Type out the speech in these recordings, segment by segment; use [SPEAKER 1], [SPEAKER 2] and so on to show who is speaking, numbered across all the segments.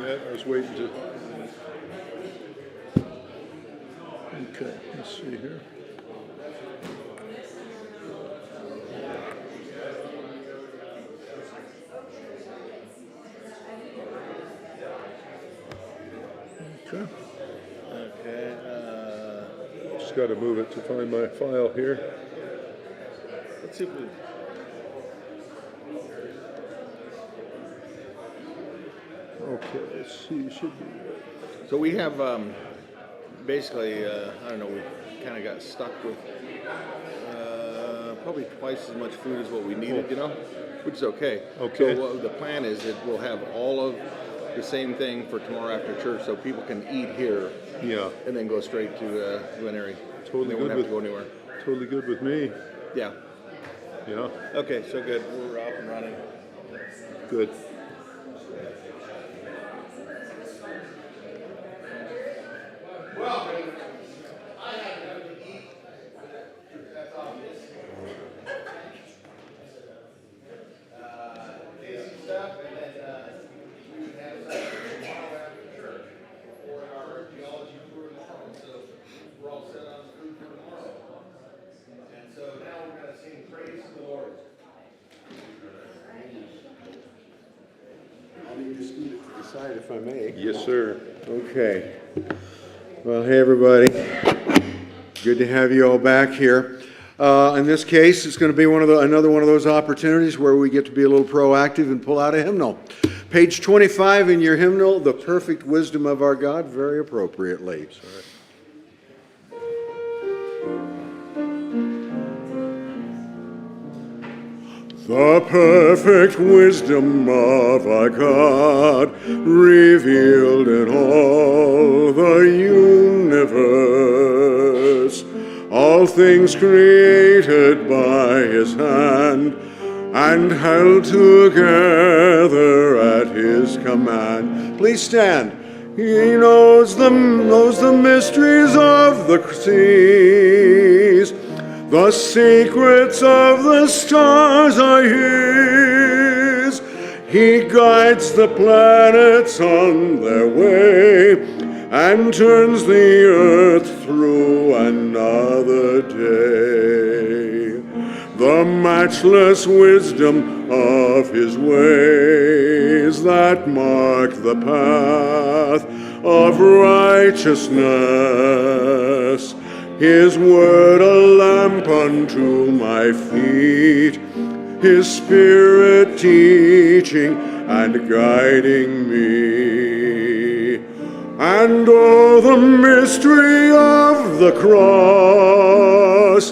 [SPEAKER 1] yet. I was waiting to. Okay, let's see here. Okay.
[SPEAKER 2] Okay.
[SPEAKER 1] Just got to move it to find my file here.
[SPEAKER 2] Let's see if we.
[SPEAKER 1] Okay, let's see. Should be.
[SPEAKER 2] So we have basically, I don't know, we kind of got stuck with probably twice as much food as what we needed, which is okay.
[SPEAKER 1] Okay.
[SPEAKER 2] So what the plan is that we'll have all of the same thing for tomorrow after church, so people can eat here.
[SPEAKER 1] Yeah.
[SPEAKER 2] And then go straight to Glen
[SPEAKER 1] Totally
[SPEAKER 2] they
[SPEAKER 1] good
[SPEAKER 2] won't have
[SPEAKER 1] with,
[SPEAKER 2] to go anywhere.
[SPEAKER 1] Totally good with me.
[SPEAKER 2] Yeah.
[SPEAKER 1] Yeah.
[SPEAKER 2] Okay, so good. We're off and running.
[SPEAKER 1] Good.
[SPEAKER 2] Well, I had enough to eat. That's obvious. Tasty stuff, and then we would have tomorrow after church for our geology tour tomorrow. So we're all set on food for tomorrow. And so now we're going to sing praise to the Lord.
[SPEAKER 3] I'll need to scoot it to the side if I may.
[SPEAKER 1] Yes, sir.
[SPEAKER 3] Okay. Well, hey, everybody. Good to have you all back here. In this case, it's going to be another one of those opportunities where we get to be a little proactive and pull out a hymnal. Page 25 in your hymnal, The Perfect Wisdom of Our God, very appropriately.
[SPEAKER 1] Sorry.
[SPEAKER 3] The perfect wisdom of our God, revealed in all the universe, all things created by His hand, and held together at His command. Please stand. He knows the mysteries of the seas. The secrets of the stars are His. He guides the planets on their way and turns the earth through another day. The matchless wisdom of His ways that mark the path of righteousness. His word a lamp unto my feet, His Spirit teaching and guiding me. And oh, the mystery of the cross,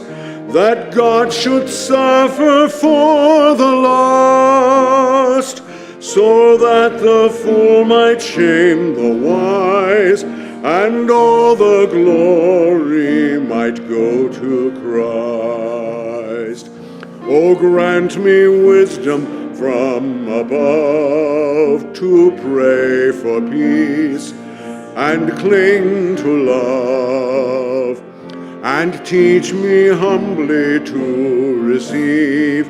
[SPEAKER 3] that God should suffer for the lost, so that the fool might shame the wise, and all the glory might go to Christ. Oh, grant me wisdom from above to pray for peace and cling to love, and teach me humbly to receive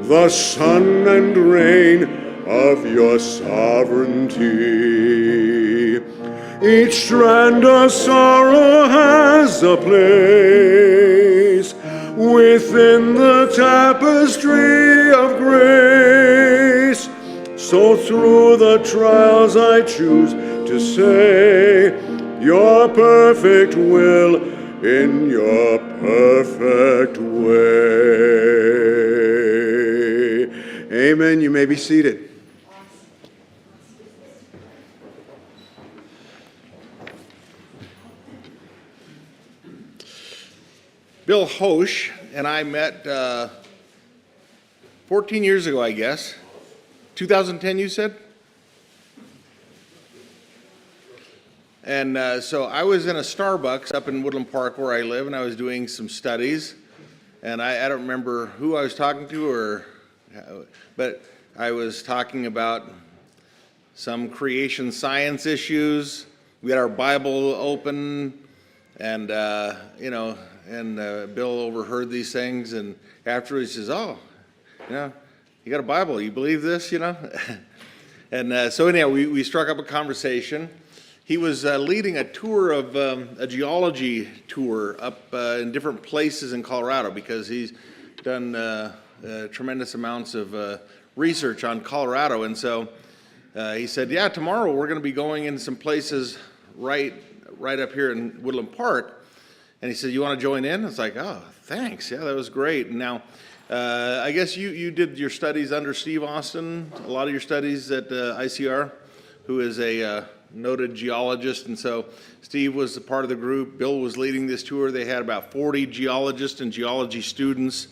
[SPEAKER 3] the sun and rain of your sovereignty. Each strand of sorrow has a place within the tapestry of grace. So through the trials I choose to say your perfect will in your perfect way. Amen. You may be seated.
[SPEAKER 2] Bill Hosch and I met 14 years ago, I guess. 2010, you said? And so I was in a Starbucks up in Woodland Park where I live, and I was doing some studies. And I don't remember who I was talking to, but I was talking about some creation science issues. We had our Bible open, and Bill overheard these things, and afterwards he says, "Oh, you got a Bible? You believe this, And so anyhow, we struck up a conversation. He was leading a tour of a geology tour up in different places in Colorado because he's done tremendous amounts of research on Colorado. And so he said, yeah, tomorrow we're going to be going in some places right up here in Woodland Park. And he said, you want to join in? It's like, oh, thanks. Yeah, that was great. And now, I guess you did your studies under Steve Austin, a lot of your studies at ICR, who is a noted geologist. And so Steve was a part of the group. Bill was leading this tour. They had about 40 geologists and geology students.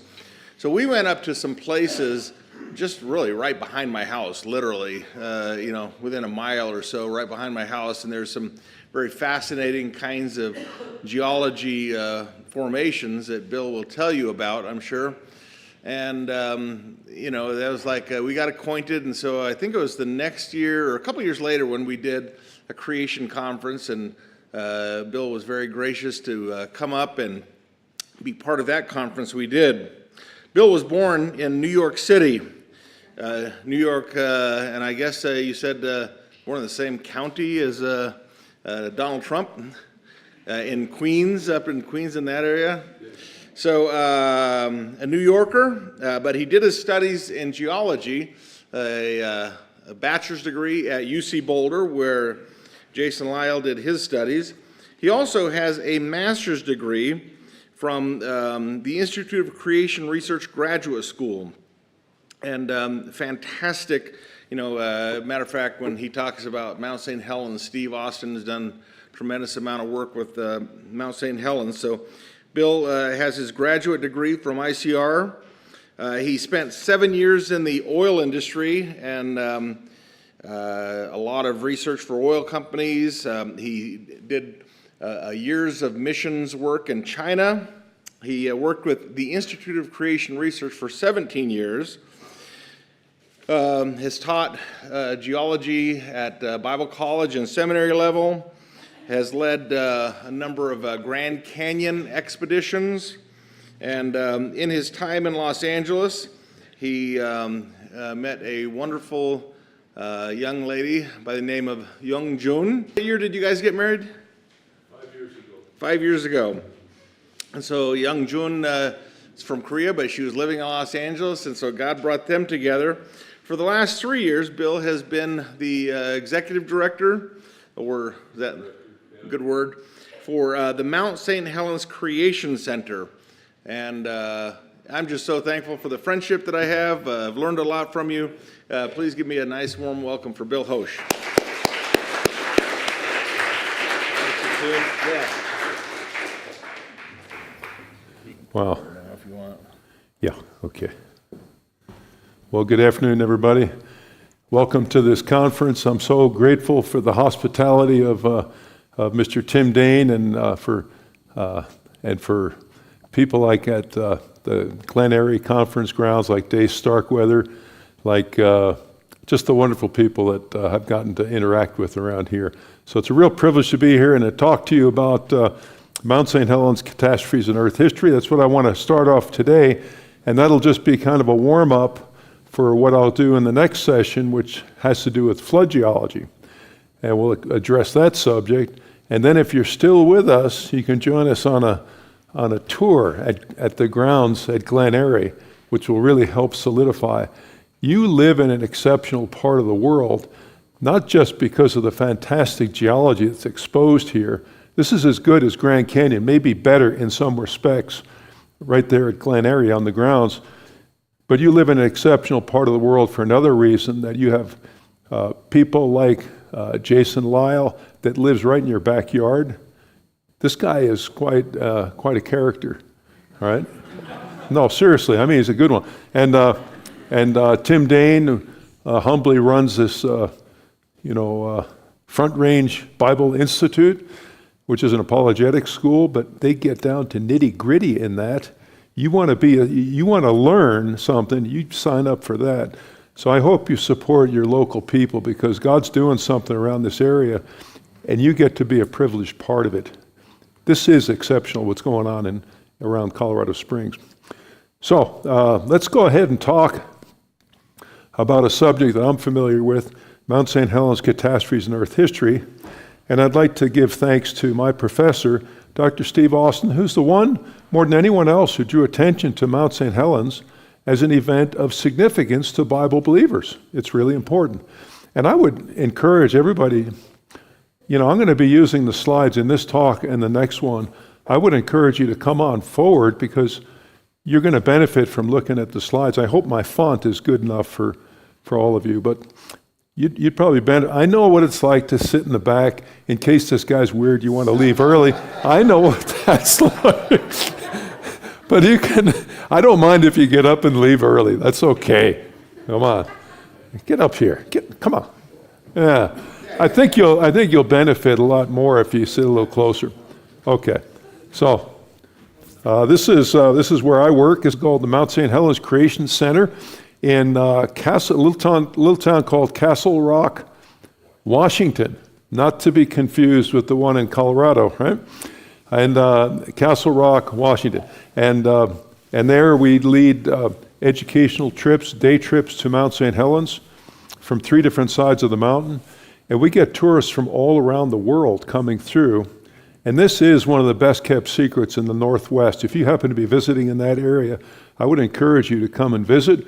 [SPEAKER 2] So we went up to some places just really right behind my house, literally, within a mile or so, right behind my house. And there's some very fascinating kinds of geology formations that Bill will tell you about, I'm sure. And, that was like, we got acquainted. And so I think it was the next year or a couple years later when we did a creation conference. And Bill was very gracious to come up and be part of that conference we did. Bill was born in New York City. New York, and I guess you said born in the same county as Donald Trump, in Queens, up in Queens in that area. So a New Yorker, but he did his studies in geology, a bachelor's degree at UC Boulder, where Jason Lyle did his studies. He also has a master's degree from the Institute of Creation Research Graduate School. And fantastic, matter of fact, when he talks about Mount St. Helens, Steve Austin has done a tremendous amount of work with Mount St. Helens. So Bill has his graduate degree from ICR. He spent 7 years in the oil industry and a lot of research for oil companies. He did years of missions work in China. He worked with the Institute of Creation Research for 17 years. Has taught geology at Bible college and seminary level, has led a number of Grand Canyon expeditions, and in his time in Los Angeles, he met a wonderful young lady by the name of Young Jun. What year did you guys get married?
[SPEAKER 1] 5 years ago.
[SPEAKER 2] 5 years ago. And so Young Jun is from Korea, but she was living in Los Angeles, and so God brought them together. For the last 3 years, Bill has been the executive director, or is that a good word, for the Mount St. Helens Creation Center. And I'm just so thankful for the friendship that I have. I've learned a lot from you. Please give me a nice warm welcome for Bill Hosch.
[SPEAKER 4] Wow. Yeah, okay. Well, good afternoon, everybody. Welcome to this conference. I'm so grateful for the hospitality of Mr. Tim Dane and for people like at the Glen Eyrie Conference grounds, like Dave Starkweather, like just the wonderful people that I've gotten to interact with around here. So it's a real privilege to be here and to talk to you about Mount St. Helens catastrophes in Earth history. That's what I want to start off today, and that'll just be kind of a warm-up for what I'll do in the next session, which has to do with flood geology. And we'll address that subject. And then if you're still with us, you can join us on a tour at the grounds at Glen Eyrie, which will really help solidify. You live in an exceptional part of the world, not just because of the fantastic geology that's exposed here. This is as good as Grand Canyon, maybe better in some respects, right there at Glen Eyrie on the grounds. But you live in an exceptional part of the world for another reason, that you have people like Jason Lyle that lives right in your backyard. This guy is quite a character, all right? No, seriously, I mean, he's a good one. And Tim Dane humbly runs this, Front Range Bible Institute, which is an apologetics school, but they get down to nitty-gritty in that. You want to learn something, you sign up for that. So I hope you support your local people, because God's doing something around this area, and you get to be a privileged part of it. This is exceptional, what's going on around Colorado Springs. So let's go ahead and talk about a subject that I'm familiar with. Mount St. Helens Catastrophes in Earth History. And I'd like to give thanks to my professor, Dr. Steve Austin, who's the one, more than anyone else, who drew attention to Mount St. Helens as an event of significance to Bible believers. It's really important. And I would encourage everybody, I'm going to be using the slides in this talk and the next one. I would encourage you to come on forward because you're going to benefit from looking at the slides. I hope my font is good enough for all of you, but you'd probably benefit. I know what it's like to sit in the back in case this guy's weird, you want to leave early. I know what that's like. But I don't mind if you get up and leave early. That's okay. Come on. Get up here. Come on. Yeah. I think you'll benefit a lot more if you sit a little closer. Okay. So, this is where I work. It's called the Mount St. Helens Creation Center in a little town called Castle Rock, Washington. Not to be confused with the one in Colorado, right? And Castle Rock, Washington. And there we lead educational trips, day trips to Mount St. Helens from 3 different sides of the mountain. And we get tourists from all around the world coming through. And this is one of the best kept secrets in the Northwest. If you happen to be visiting in that area, I would encourage you to come and visit.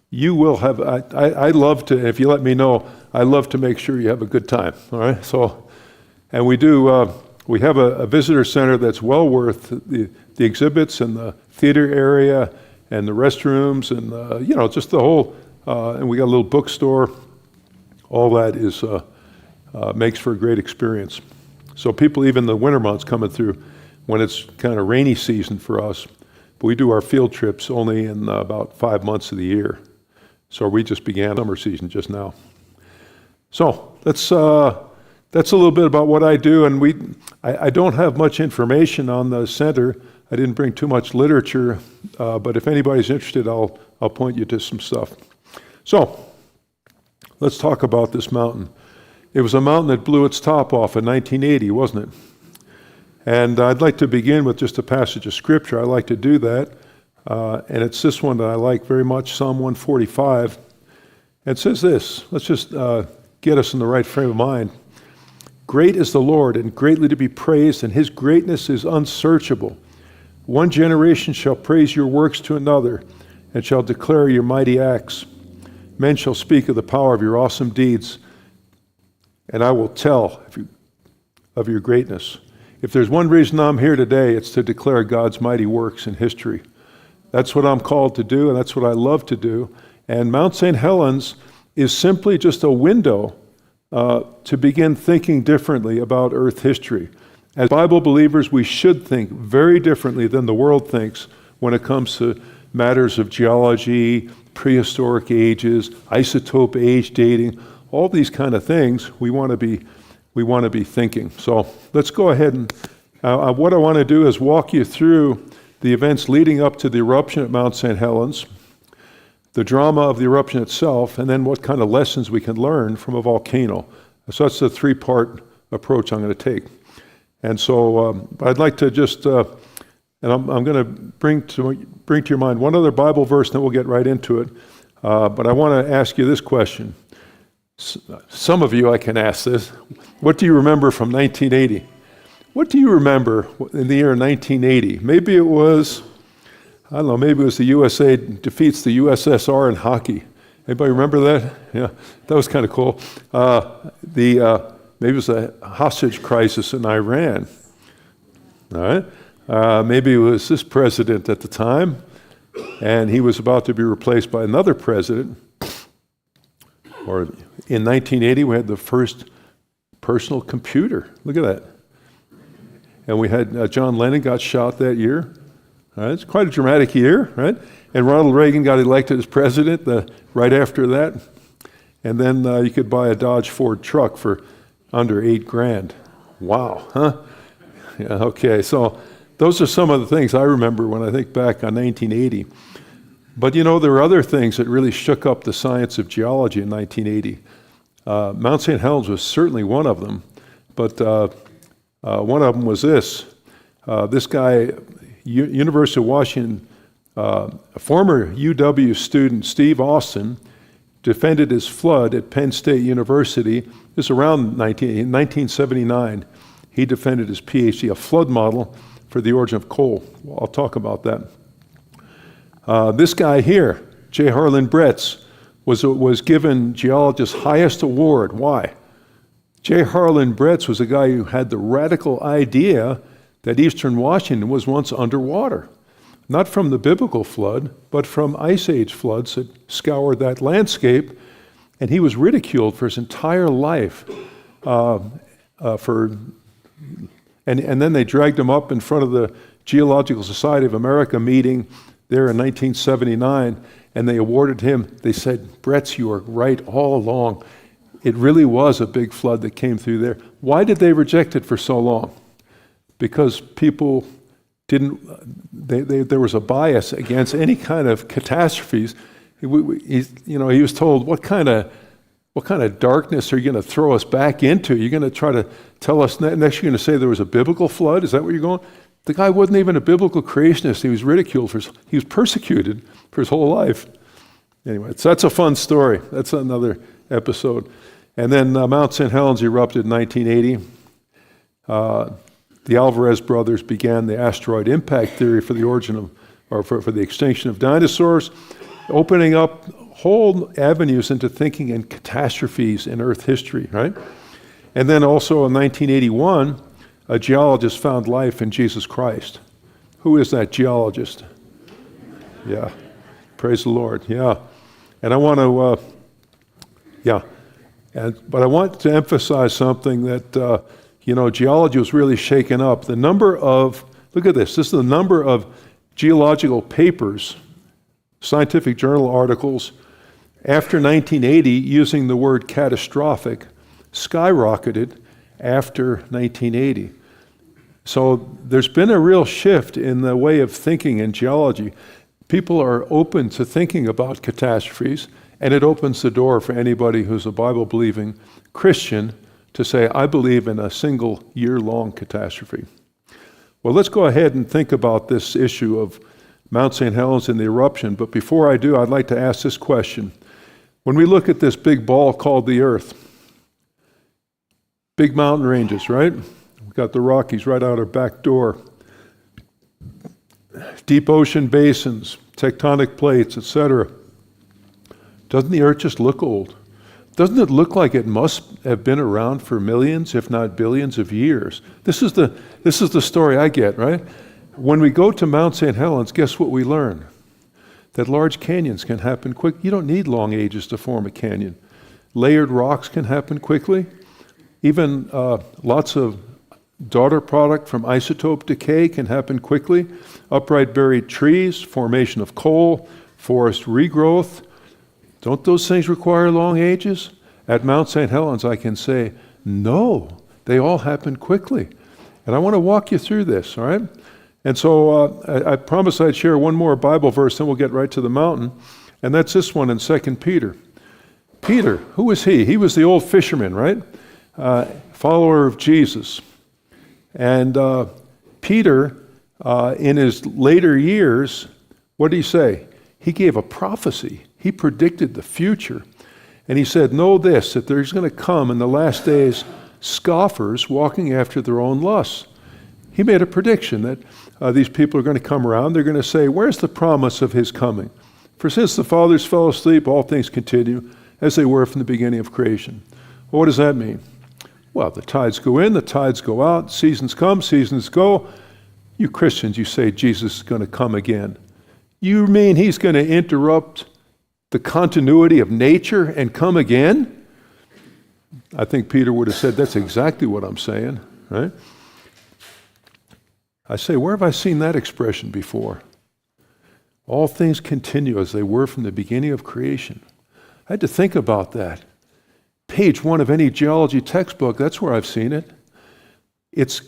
[SPEAKER 4] You will have, I love to, if you let me know, I love to make sure you have a good time, all right? So, and we do, we have a visitor center that's well worth the exhibits and the theater area and the restrooms and, just the whole, and we got a little bookstore. All that is, makes for a great experience. So people, even the winter months coming through, when it's kind of rainy season for us, but we do our field trips only in about 5 months of the year. So we just began summer season just now. So that's a little bit about what I do, and I don't have much information on the center. I didn't bring too much literature, but if anybody's interested, I'll point you to some stuff. So let's talk about this mountain. It was a mountain that blew its top off in 1980, wasn't it? And I'd like to begin with just a passage of scripture. I like to do that. And it's this one that I like very much, Psalm 145. It says this. Let's just get us in the right frame of mind. Great is the Lord, and greatly to be praised, and his greatness is unsearchable. One generation shall praise your works to another, and shall declare your mighty acts. Men shall speak of the power of your awesome deeds, and I will tell of your greatness. If there's one reason I'm here today, it's to declare God's mighty works in history. That's what I'm called to do, and that's what I love to do. And Mount St. Helens is simply just a window to begin thinking differently about Earth history. As Bible believers, we should think very differently than the world thinks when it comes to matters of geology, prehistoric ages, isotope age dating, all these kind of things we want to be thinking. So let's go ahead and what I want to do is walk you through the events leading up to the eruption at Mount St. Helens, the drama of the eruption itself, and then what kind of lessons we can learn from a volcano. So that's the 3-part approach I'm going to take. And so I'd like to just, and I'm going to bring to your mind one other Bible verse, then we'll get right into it. But I want to ask you this question. Some of you I can ask this. What do you remember from 1980? What do you remember in the year 1980? Maybe it was, I don't know, maybe it was the USA defeats the USSR in hockey. Anybody remember that? Yeah, that was kind of cool. Maybe it was a hostage crisis in Iran. All right. Maybe it was this president at the time, and he was about to be replaced by another president. Or in 1980, we had the first personal computer. Look at that. And we had John Lennon got shot that year. All right, it's quite a dramatic year, right? And Ronald Reagan got elected as president right after that. And then you could buy a Dodge Ford truck for under $8,000. Wow, huh? Yeah, okay, so those are some of the things I remember when I think back on 1980. But there were other things that really shook up the science of geology in 1980. Mount St. Helens was certainly one of them, but one of them was this. This guy, University of Washington, a former UW student, Steve Austin, defended his flood at Penn State University. This is around 1979. He defended his PhD, a flood model for the origin of coal. Well, I'll talk about that. This guy here, J. Harlan Bretz, was given geologist's highest award. Why? J. Harlan Bretz was a guy who had the radical idea that eastern Washington was once underwater. Not from the biblical flood, but from Ice Age floods that scoured that landscape. And he was ridiculed for his entire life. And then they dragged him up in front of the Geological Society of America meeting there in 1979, and they awarded him, they said, Bretz, you were right all along. It really was a big flood that came through there. Why did they reject it for so long? Because people didn't, there was a bias against any kind of catastrophes. He was told, what kind of darkness are you going to throw us back into? You're going to try to tell us next you're going to say there was a biblical flood? Is that where you're going? The guy wasn't even a biblical creationist. He was ridiculed he was persecuted for his whole life. Anyway, so that's a fun story. That's another episode. And then Mount St. Helens erupted in 1980. The Alvarez brothers began the asteroid impact theory for the origin of, or for the extinction of dinosaurs, opening up whole avenues into thinking in catastrophes in Earth history, right? And then also in 1981, a geologist found life in Jesus Christ. Who is that geologist? Yeah, praise the Lord, yeah. And I want to, but I want to emphasize something that, geology was really shaken up. The number of, look at this is the number of geological papers, scientific journal articles, after 1980 using the word catastrophic skyrocketed after 1980. So there's been a real shift in the way of thinking in geology. People are open to thinking about catastrophes, and it opens the door for anybody who's a Bible-believing Christian to say, I believe in a single year-long catastrophe. Well, let's go ahead and think about this issue of Mount St. Helens and the eruption. But before I do, I'd like to ask this question. When we look at this big ball called the Earth, big mountain ranges, right? We've got the Rockies right out our back door. Deep ocean basins, tectonic plates, etc. Doesn't the Earth just look old? Doesn't it look like it must have been around for millions, if not billions of years? This is the story I get, right? When we go to Mount St. Helens, guess what we learn? That large canyons can happen quick. You don't need long ages to form a canyon. Layered rocks can happen quickly. Even lots of daughter product from isotope decay can happen quickly. Upright buried trees, formation of coal, forest regrowth. Don't those things require long ages? At Mount St. Helens, I can say, no, they all happen quickly. And I want to walk you through this, all right? And so I promised I'd share one more Bible verse, then we'll get right to the mountain. And that's this one in 2 Peter. Peter, who was he? He was the old fisherman, right? Follower of Jesus. And Peter, in his later years, what did he say? He gave a prophecy. He predicted the future. And he said, know this, that there's going to come in the last days scoffers walking after their own lusts. He made a prediction that these people are going to come around. They're going to say, where's the promise of his coming? For since the fathers fell asleep, all things continue as they were from the beginning of creation. Well, what does that mean? Well, the tides go in, the tides go out, seasons come, seasons go. You Christians, you say Jesus is going to come again. You mean he's going to interrupt the continuity of nature and come again? I think Peter would have said, that's exactly what I'm saying, right? I say, where have I seen that expression before? All things continue as they were from the beginning of creation. I had to think about that. Page 1 of any geology textbook, that's where I've seen it. It's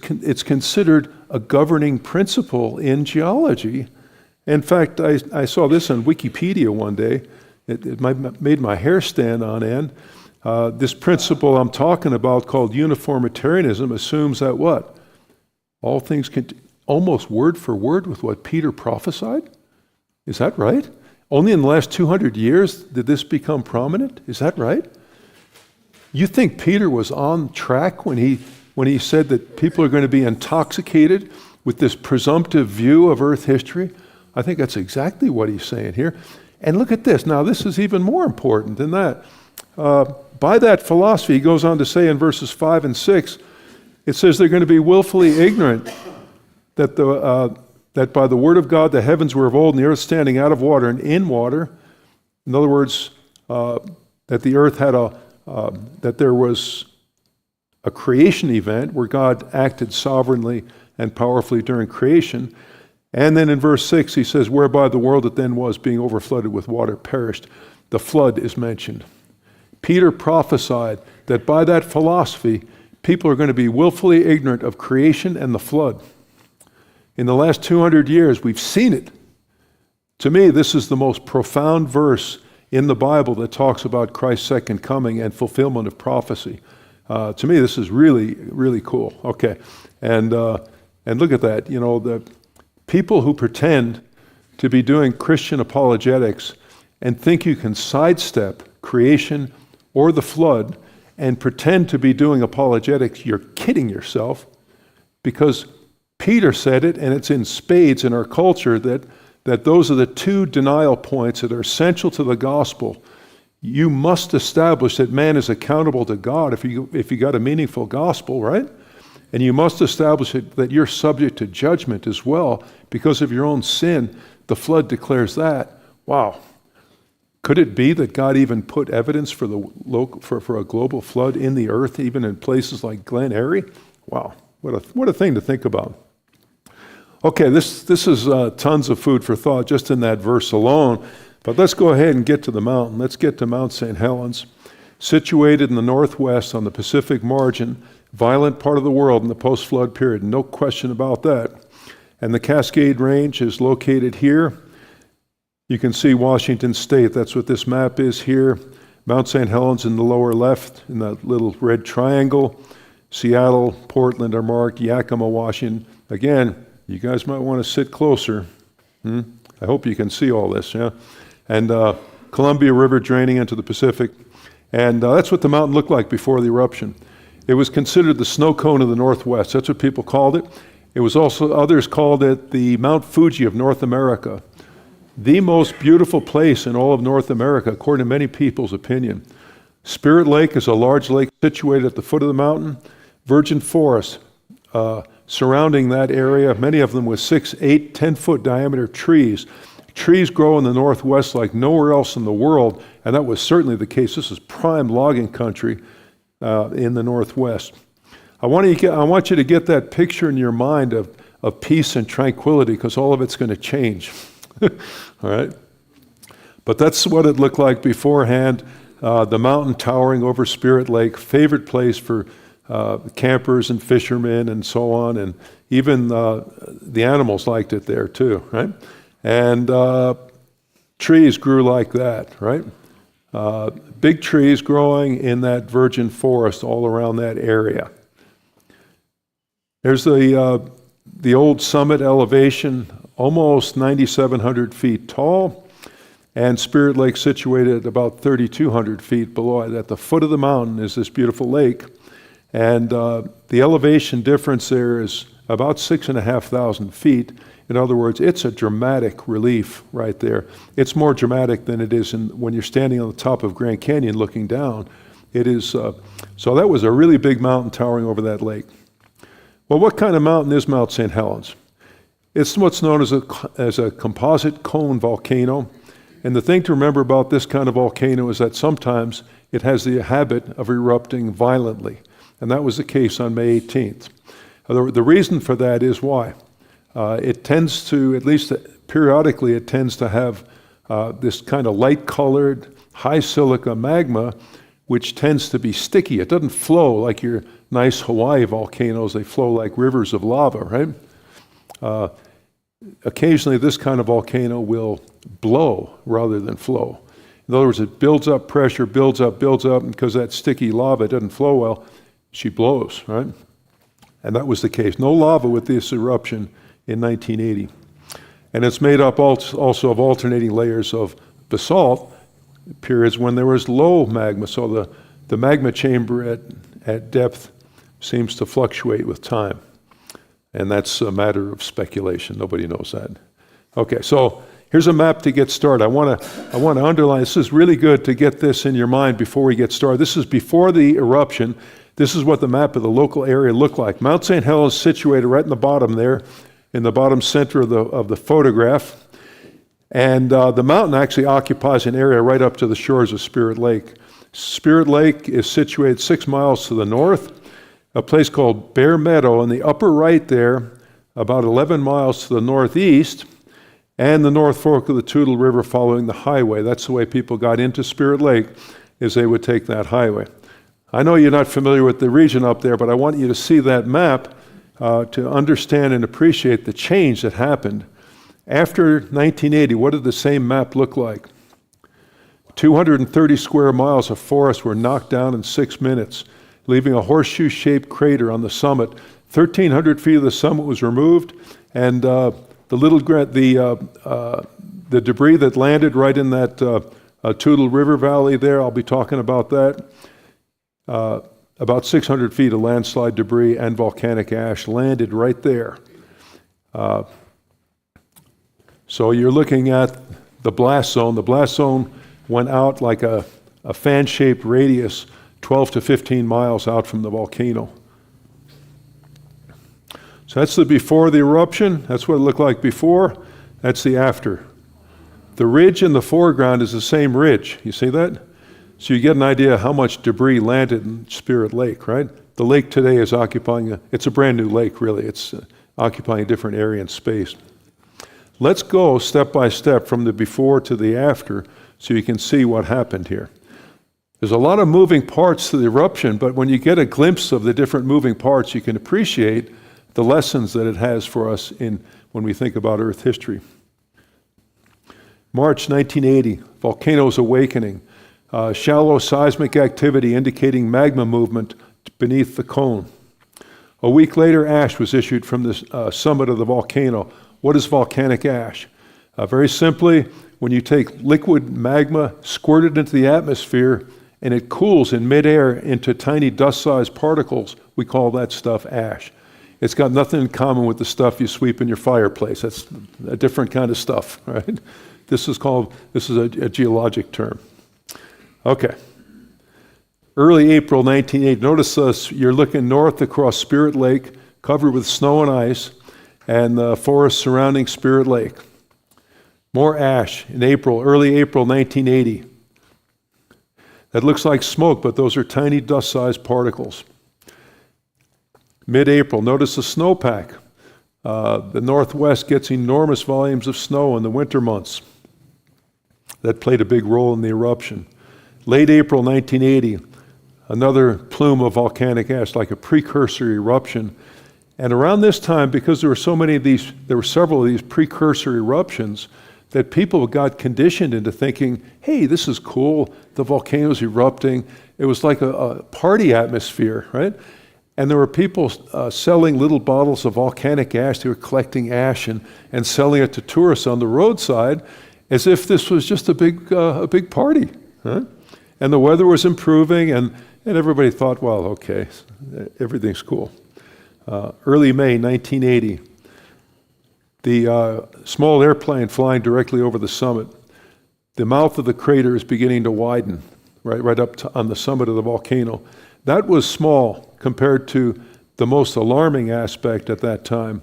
[SPEAKER 4] considered a governing principle in geology. In fact, I saw this on Wikipedia one day. It made my hair stand on end. This principle I'm talking about, called uniformitarianism, assumes that what? All things almost word for word with what Peter prophesied? Is that right? Only in the last 200 years did this become prominent? Is that right? You think Peter was on track when he said that people are going to be intoxicated with this presumptive view of Earth history? I think that's exactly what he's saying here. And look at this. Now, this is even more important than that. By that philosophy, he goes on to say in verses 5 and 6, it says they're going to be willfully ignorant that that by the word of God the heavens were of old and the earth standing out of water and in water. In other words, that the earth had that there was a creation event where God acted sovereignly and powerfully during creation. And then in verse 6, he says, whereby the world that then was being overflooded with water perished. The flood is mentioned. Peter prophesied that by that philosophy, people are going to be willfully ignorant of creation and the flood. In the last 200 years, we've seen it. To me, this is the most profound verse in the Bible that talks about Christ's second coming and fulfillment of prophecy. To me, this is really, really cool. Okay, and look at that. You know, the people who pretend to be doing Christian apologetics and think you can sidestep creation or the flood and pretend to be doing apologetics, you're kidding yourself, because Peter said it, and it's in spades in our culture, that those are the two denial points that are essential to the gospel. You must establish that man is accountable to God if you got a meaningful gospel, right? And you must establish that you're subject to judgment as well because of your own sin. The flood declares that. Wow. Could it be that God even put evidence for a global flood in the earth, even in places like Glen Eyrie? Wow, what a thing to think about. Okay, this is tons of food for thought just in that verse alone. But let's go ahead and get to the mountain. Let's get to Mount St. Helens, situated in the northwest on the Pacific margin, violent part of the world in the post-flood period. No question about that. And the Cascade Range is located here. You can see Washington State. That's what this map is here. Mount St. Helens in the lower left in that little red triangle. Seattle, Portland are marked. Yakima, Washington. Again, you guys might want to sit closer. I hope you can see all this, yeah? And Columbia River draining into the Pacific. And that's what the mountain looked like before the eruption. It was considered the snow cone of the Northwest. That's what people called it. It was also, others called it the Mount Fuji of North America. The most beautiful place in all of North America, according to many people's opinion. Spirit Lake is a large lake situated at the foot of the mountain. Virgin forest surrounding that area, many of them with 6, 8, 10-foot diameter trees. Trees grow in the Northwest like nowhere else in the world, and that was certainly the case. This is prime logging country in the Northwest. I want you to get that picture in your mind of peace and tranquility, because all of it's going to change. All right? But that's what it looked like beforehand. The mountain towering over Spirit Lake, favorite place for campers and fishermen and so on, and even the animals liked it there too, right? And trees grew like that, right? Big trees growing in that virgin forest all around that area. There's the old summit elevation, almost 9,700 feet tall, and Spirit Lake situated at about 3,200 feet below it. At the foot of the mountain is this beautiful lake, and the elevation difference there is about 6,500 feet. In other words, it's a dramatic relief right there. It's more dramatic than it is when you're standing on the top of Grand Canyon looking down. It is, so that was a really big mountain towering over that lake. Well, what kind of mountain is Mount St. Helens? It's what's known as a composite cone volcano. And the thing to remember about this kind of volcano is that sometimes it has the habit of erupting violently. And that was the case on May 18th. The reason for that is why? It tends to, at least periodically, it tends to have this kind of light-colored, high silica magma, which tends to be sticky. It doesn't flow like your nice Hawaii volcanoes. They flow like rivers of lava, right? Occasionally, this kind of volcano will blow rather than flow. In other words, it builds up pressure, builds up, and because that sticky lava doesn't flow well, she blows, right? And that was the case. No lava with this eruption in 1980. And it's made up also of alternating layers of basalt, periods when there was low magma. So the magma chamber at depth seems to fluctuate with time. And that's a matter of speculation. Nobody knows that. Okay, so here's a map to get started. I want to underline, this is really good to get this in your mind before we get started. This is before the eruption. This is what the map of the local area looked like. Mount St. Helens is situated right in the bottom there, in the bottom center of the photograph. And the mountain actually occupies an area right up to the shores of Spirit Lake. Spirit Lake is situated 6 miles to the north. A place called Bear Meadow in the upper right there, about 11 miles to the northeast, and the North Fork of the Toutle River following the highway. That's the way people got into Spirit Lake, is they would take that highway. I know you're not familiar with the region up there, but I want you to see that map to understand and appreciate the change that happened. After 1980, what did the same map look like? 230 square miles of forest were knocked down in 6 minutes, leaving a horseshoe-shaped crater on the summit. 1,300 feet of the summit was removed, and the debris that landed right in that Toutle River Valley there, I'll be talking about that. About 600 feet of landslide debris and volcanic ash landed right there. So you're looking at the blast zone. The blast zone went out like a fan-shaped radius 12 to 15 miles out from the volcano. So that's the before the eruption. That's what it looked like before. That's the after. The ridge in the foreground is the same ridge. You see that? So you get an idea how much debris landed in Spirit Lake, right? The lake today is occupying, it's a brand new lake, really. It's occupying a different area in space. Let's go step by step from the before to the after so you can see what happened here. There's a lot of moving parts to the eruption, but when you get a glimpse of the different moving parts, you can appreciate the lessons that it has for us when we think about Earth history. March 1980, volcanoes awakening. Shallow seismic activity indicating magma movement beneath the cone. A week later, ash was issued from the summit of the volcano. What is volcanic ash? Very simply, when you take liquid magma, squirt it into the atmosphere, and it cools in midair into tiny dust-sized particles, we call that stuff ash. It's got nothing in common with the stuff you sweep in your fireplace. That's a different kind of stuff, right? This is a geologic term. Okay. Early April 1980. Notice this, you're looking north across Spirit Lake, covered with snow and ice, and the forest surrounding Spirit Lake. More ash in early April 1980. That looks like smoke, but those are tiny dust-sized particles. Mid-April, notice the snowpack. The Northwest gets enormous volumes of snow in the winter months. That played a big role in the eruption. Late April 1980, another plume of volcanic ash, like a precursor eruption. And around this time, because there were several of these precursor eruptions, that people got conditioned into thinking, hey, this is cool, the volcano's erupting. It was like a party atmosphere, right? And there were people selling little bottles of volcanic ash. They were collecting ash and selling it to tourists on the roadside as if this was just a big party, huh? And the weather was improving, and everybody thought, well, okay, everything's cool. Early May 1980, the small airplane flying directly over the summit, the mouth of the crater is beginning to widen, right up on the summit of the volcano. That was small compared to the most alarming aspect at that time.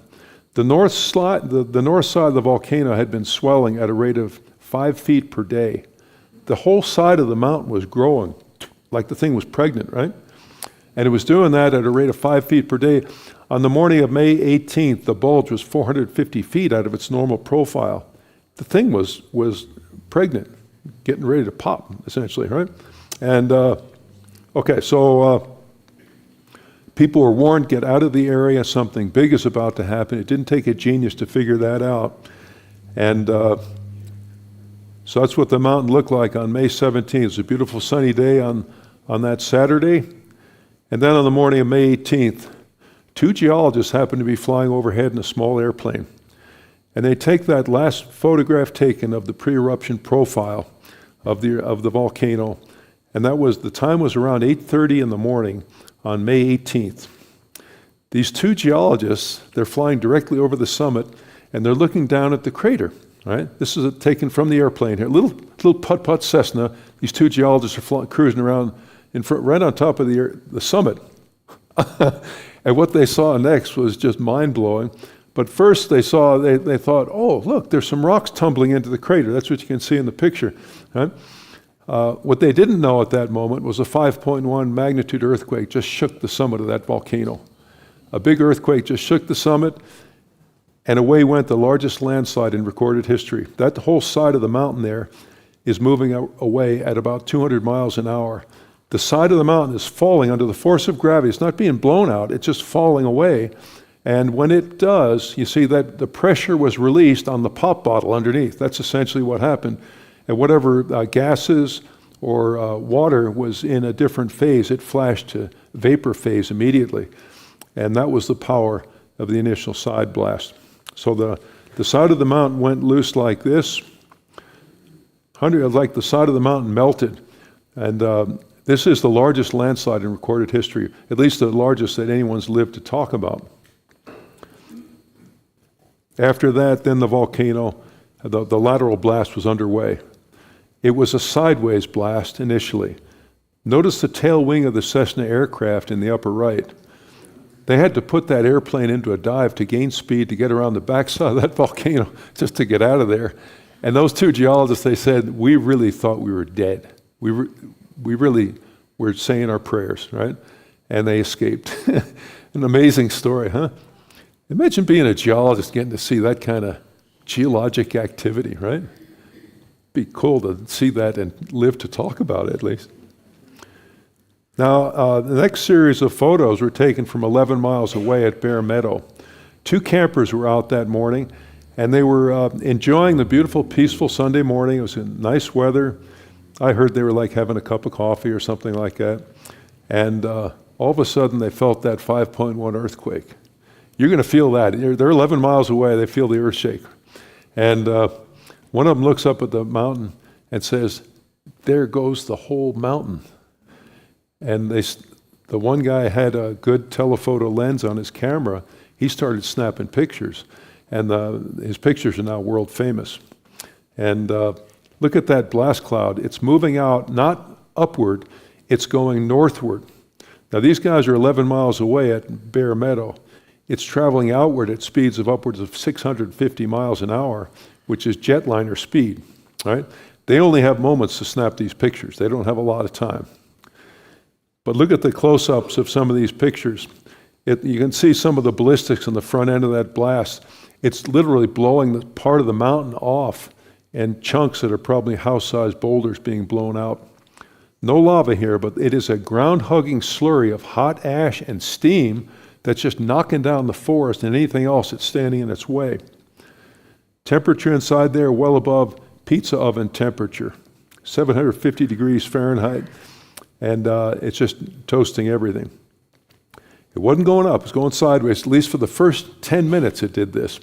[SPEAKER 4] The north side of the volcano had been swelling at a rate of 5 feet per day. The whole side of the mountain was growing, like the thing was pregnant, right? And it was doing that at a rate of 5 feet per day. On the morning of May 18th, the bulge was 450 feet out of its normal profile. The thing was pregnant, getting ready to pop, essentially, right? And, people were warned, get out of the area, something big is about to happen. It didn't take a genius to figure that out. And so that's what the mountain looked like on May 17th. It was a beautiful sunny day on that Saturday. And then on the morning of May 18th, 2 geologists happened to be flying overhead in a small airplane. And they take that last photograph taken of the pre-eruption profile of the volcano, and the time was around 8:30 in the morning on May 18th. These two geologists, they're flying directly over the summit, and they're looking down at the crater, right? This is taken from the airplane here. Little putt-putt Cessna. These two geologists are cruising around in front, right on top of the summit. And what they saw next was just mind-blowing. But first they thought, oh, look, there's some rocks tumbling into the crater. That's what you can see in the picture, right? What they didn't know at that moment was a 5.1 magnitude earthquake just shook the summit of that volcano. A big earthquake just shook the summit, and away went the largest landslide in recorded history. That whole side of the mountain there is moving away at about 200 miles an hour. The side of the mountain is falling under the force of gravity. It's not being blown out, it's just falling away. And when it does, you see that the pressure was released on the pop bottle underneath. That's essentially what happened. And whatever gases or water was in a different phase, it flashed to vapor phase immediately. And that was the power of the initial side blast. So the side of the mountain went loose like this. Like the side of the mountain melted. And this is the largest landslide in recorded history, at least the largest that anyone's lived to talk about. After that, then the volcano, the lateral blast was underway. It was a sideways blast initially. Notice the tail wing of the Cessna aircraft in the upper right. They had to put that airplane into a dive to gain speed to get around the backside of that volcano just to get out of there. And those two geologists, they said, we really thought we were dead. We really were saying our prayers, right? And they escaped. An amazing story, huh? Imagine being a geologist getting to see that kind of geologic activity, right? Be cool to see that and live to talk about it at least. Now, the next series of photos were taken from 11 miles away at Bear Meadow. Two campers were out that morning, and they were enjoying the beautiful, peaceful Sunday morning. It was nice weather. I heard they were like having a cup of coffee or something like that. And all of a sudden, they felt that 5.1 earthquake. You're going to feel that. They're 11 miles away. They feel the earth shake. And one of them looks up at the mountain and says, there goes the whole mountain. And the one guy had a good telephoto lens on his camera. He started snapping pictures. And his pictures are now world famous. And look at that blast cloud. It's moving out, not upward, it's going northward. Now these guys are 11 miles away at Bear Meadow. It's traveling outward at speeds of upwards of 650 miles an hour, which is jetliner speed, right? They only have moments to snap these pictures. They don't have a lot of time. But look at the close-ups of some of these pictures. You can see some of the ballistics on the front end of that blast. It's literally blowing the part of the mountain off and chunks that are probably house-sized boulders being blown out. No lava here, but it is a ground-hugging slurry of hot ash and steam that's just knocking down the forest and anything else that's standing in its way. Temperature inside there well above pizza oven temperature, 750 degrees Fahrenheit, and it's just toasting everything. It wasn't going up, it was going sideways. At least for the first 10 minutes it did this.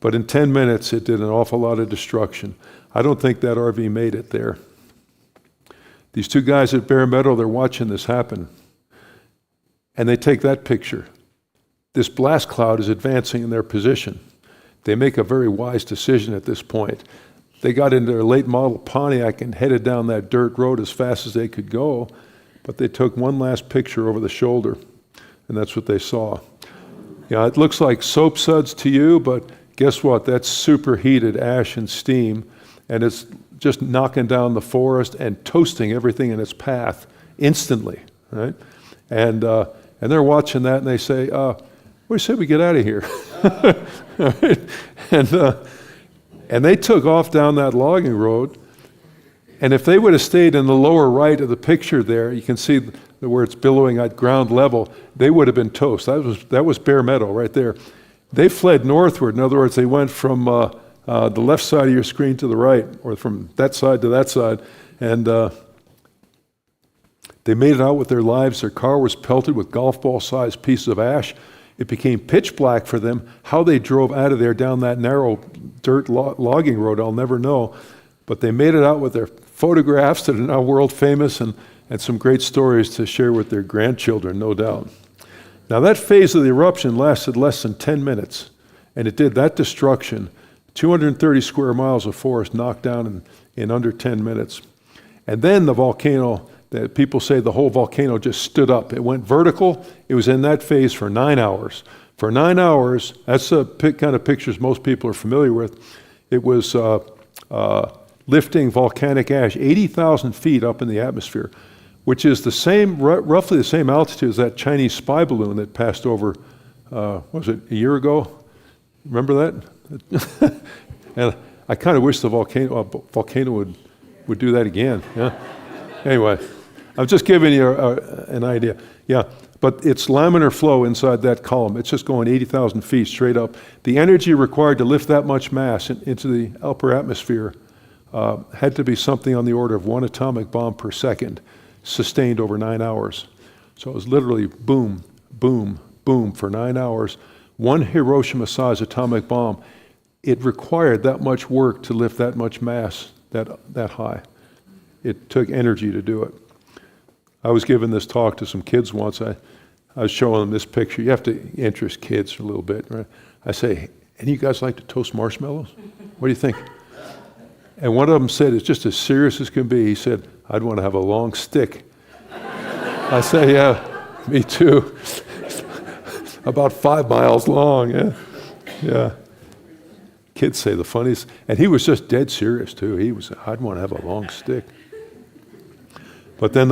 [SPEAKER 4] But in 10 minutes it did an awful lot of destruction. I don't think that RV made it there. These two guys at Bear Meadow, they're watching this happen. And they take that picture. This blast cloud is advancing in their position. They make a very wise decision at this point. They got into their late model Pontiac and headed down that dirt road as fast as they could go, but they took one last picture over the shoulder, and that's what they saw. Yeah, it looks like soap suds to you, but guess what? That's superheated ash and steam, and it's just knocking down the forest and toasting everything in its path instantly, right? And they're watching that, and they say, what do you say we get out of here? Right? And they took off down that logging road, and if they would have stayed in the lower right of the picture there, you can see where it's billowing at ground level, they would have been toast. That was Bear Meadow right there. They fled northward. In other words, they went from the left side of your screen to the right, or from that side to that side, and they made it out with their lives. Their car was pelted with golf ball-sized pieces of ash. It became pitch black for them. How they drove out of there down that narrow dirt logging road, I'll never know. But they made it out with their photographs that are now world famous and some great stories to share with their grandchildren, no doubt. Now that phase of the eruption lasted less than 10 minutes, and it did that destruction. 230 square miles of forest knocked down in under 10 minutes. And then the volcano, people say the whole volcano just stood up. It went vertical. It was in that phase for 9 hours. For 9 hours, that's the kind of pictures most people are familiar with. It was lifting volcanic ash 80,000 feet up in the atmosphere, which is the same, roughly the same altitude as that Chinese spy balloon that passed over, was it a year ago? Remember that? And I kind of wish the volcano would do that again. Yeah. Anyway, I'm just giving you an idea. Yeah, but it's laminar flow inside that column. It's just going 80,000 feet straight up. The energy required to lift that much mass into the upper atmosphere had to be something on the order of 1 atomic bomb per second, sustained over 9 hours. So it was literally boom, boom, boom for 9 hours. One Hiroshima-sized atomic bomb. It required that much work to lift that much mass that high. It took energy to do it. I was giving this talk to some kids once. I was showing them this picture. You have to interest kids a little bit, right? I say, any of you guys like to toast marshmallows? What do you think? And one of them said, it's just as serious as can be. He said, I'd want to have a long stick. I say, yeah, me too. About 5 miles long, yeah. Yeah. Kids say the funniest, and he was just dead serious too. I'd want to have a long stick. But then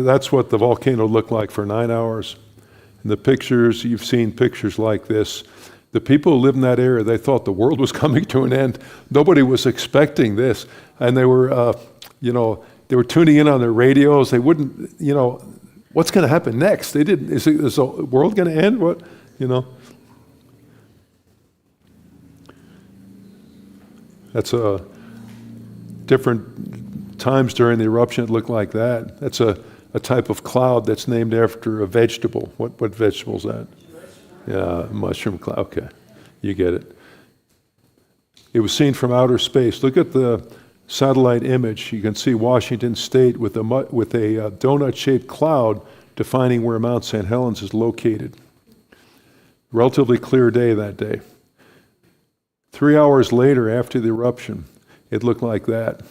[SPEAKER 4] that's what the volcano looked like for 9 hours. And the pictures, you've seen pictures like this. The people who lived in that area, they thought the world was coming to an end. Nobody was expecting this. And they were, they were tuning in on their radios. They wouldn't, what's going to happen next? They didn't, is the world going to end? What, That's different times during the eruption it looked like that. That's a type of cloud that's named after a vegetable. What vegetable is that? Yeah, mushroom cloud. Okay, you get it. It was seen from outer space. Look at the satellite image. You can see Washington State with a donut-shaped cloud defining where Mount St. Helens is located. Relatively clear day that day. 3 hours later, after the eruption, it looked like that.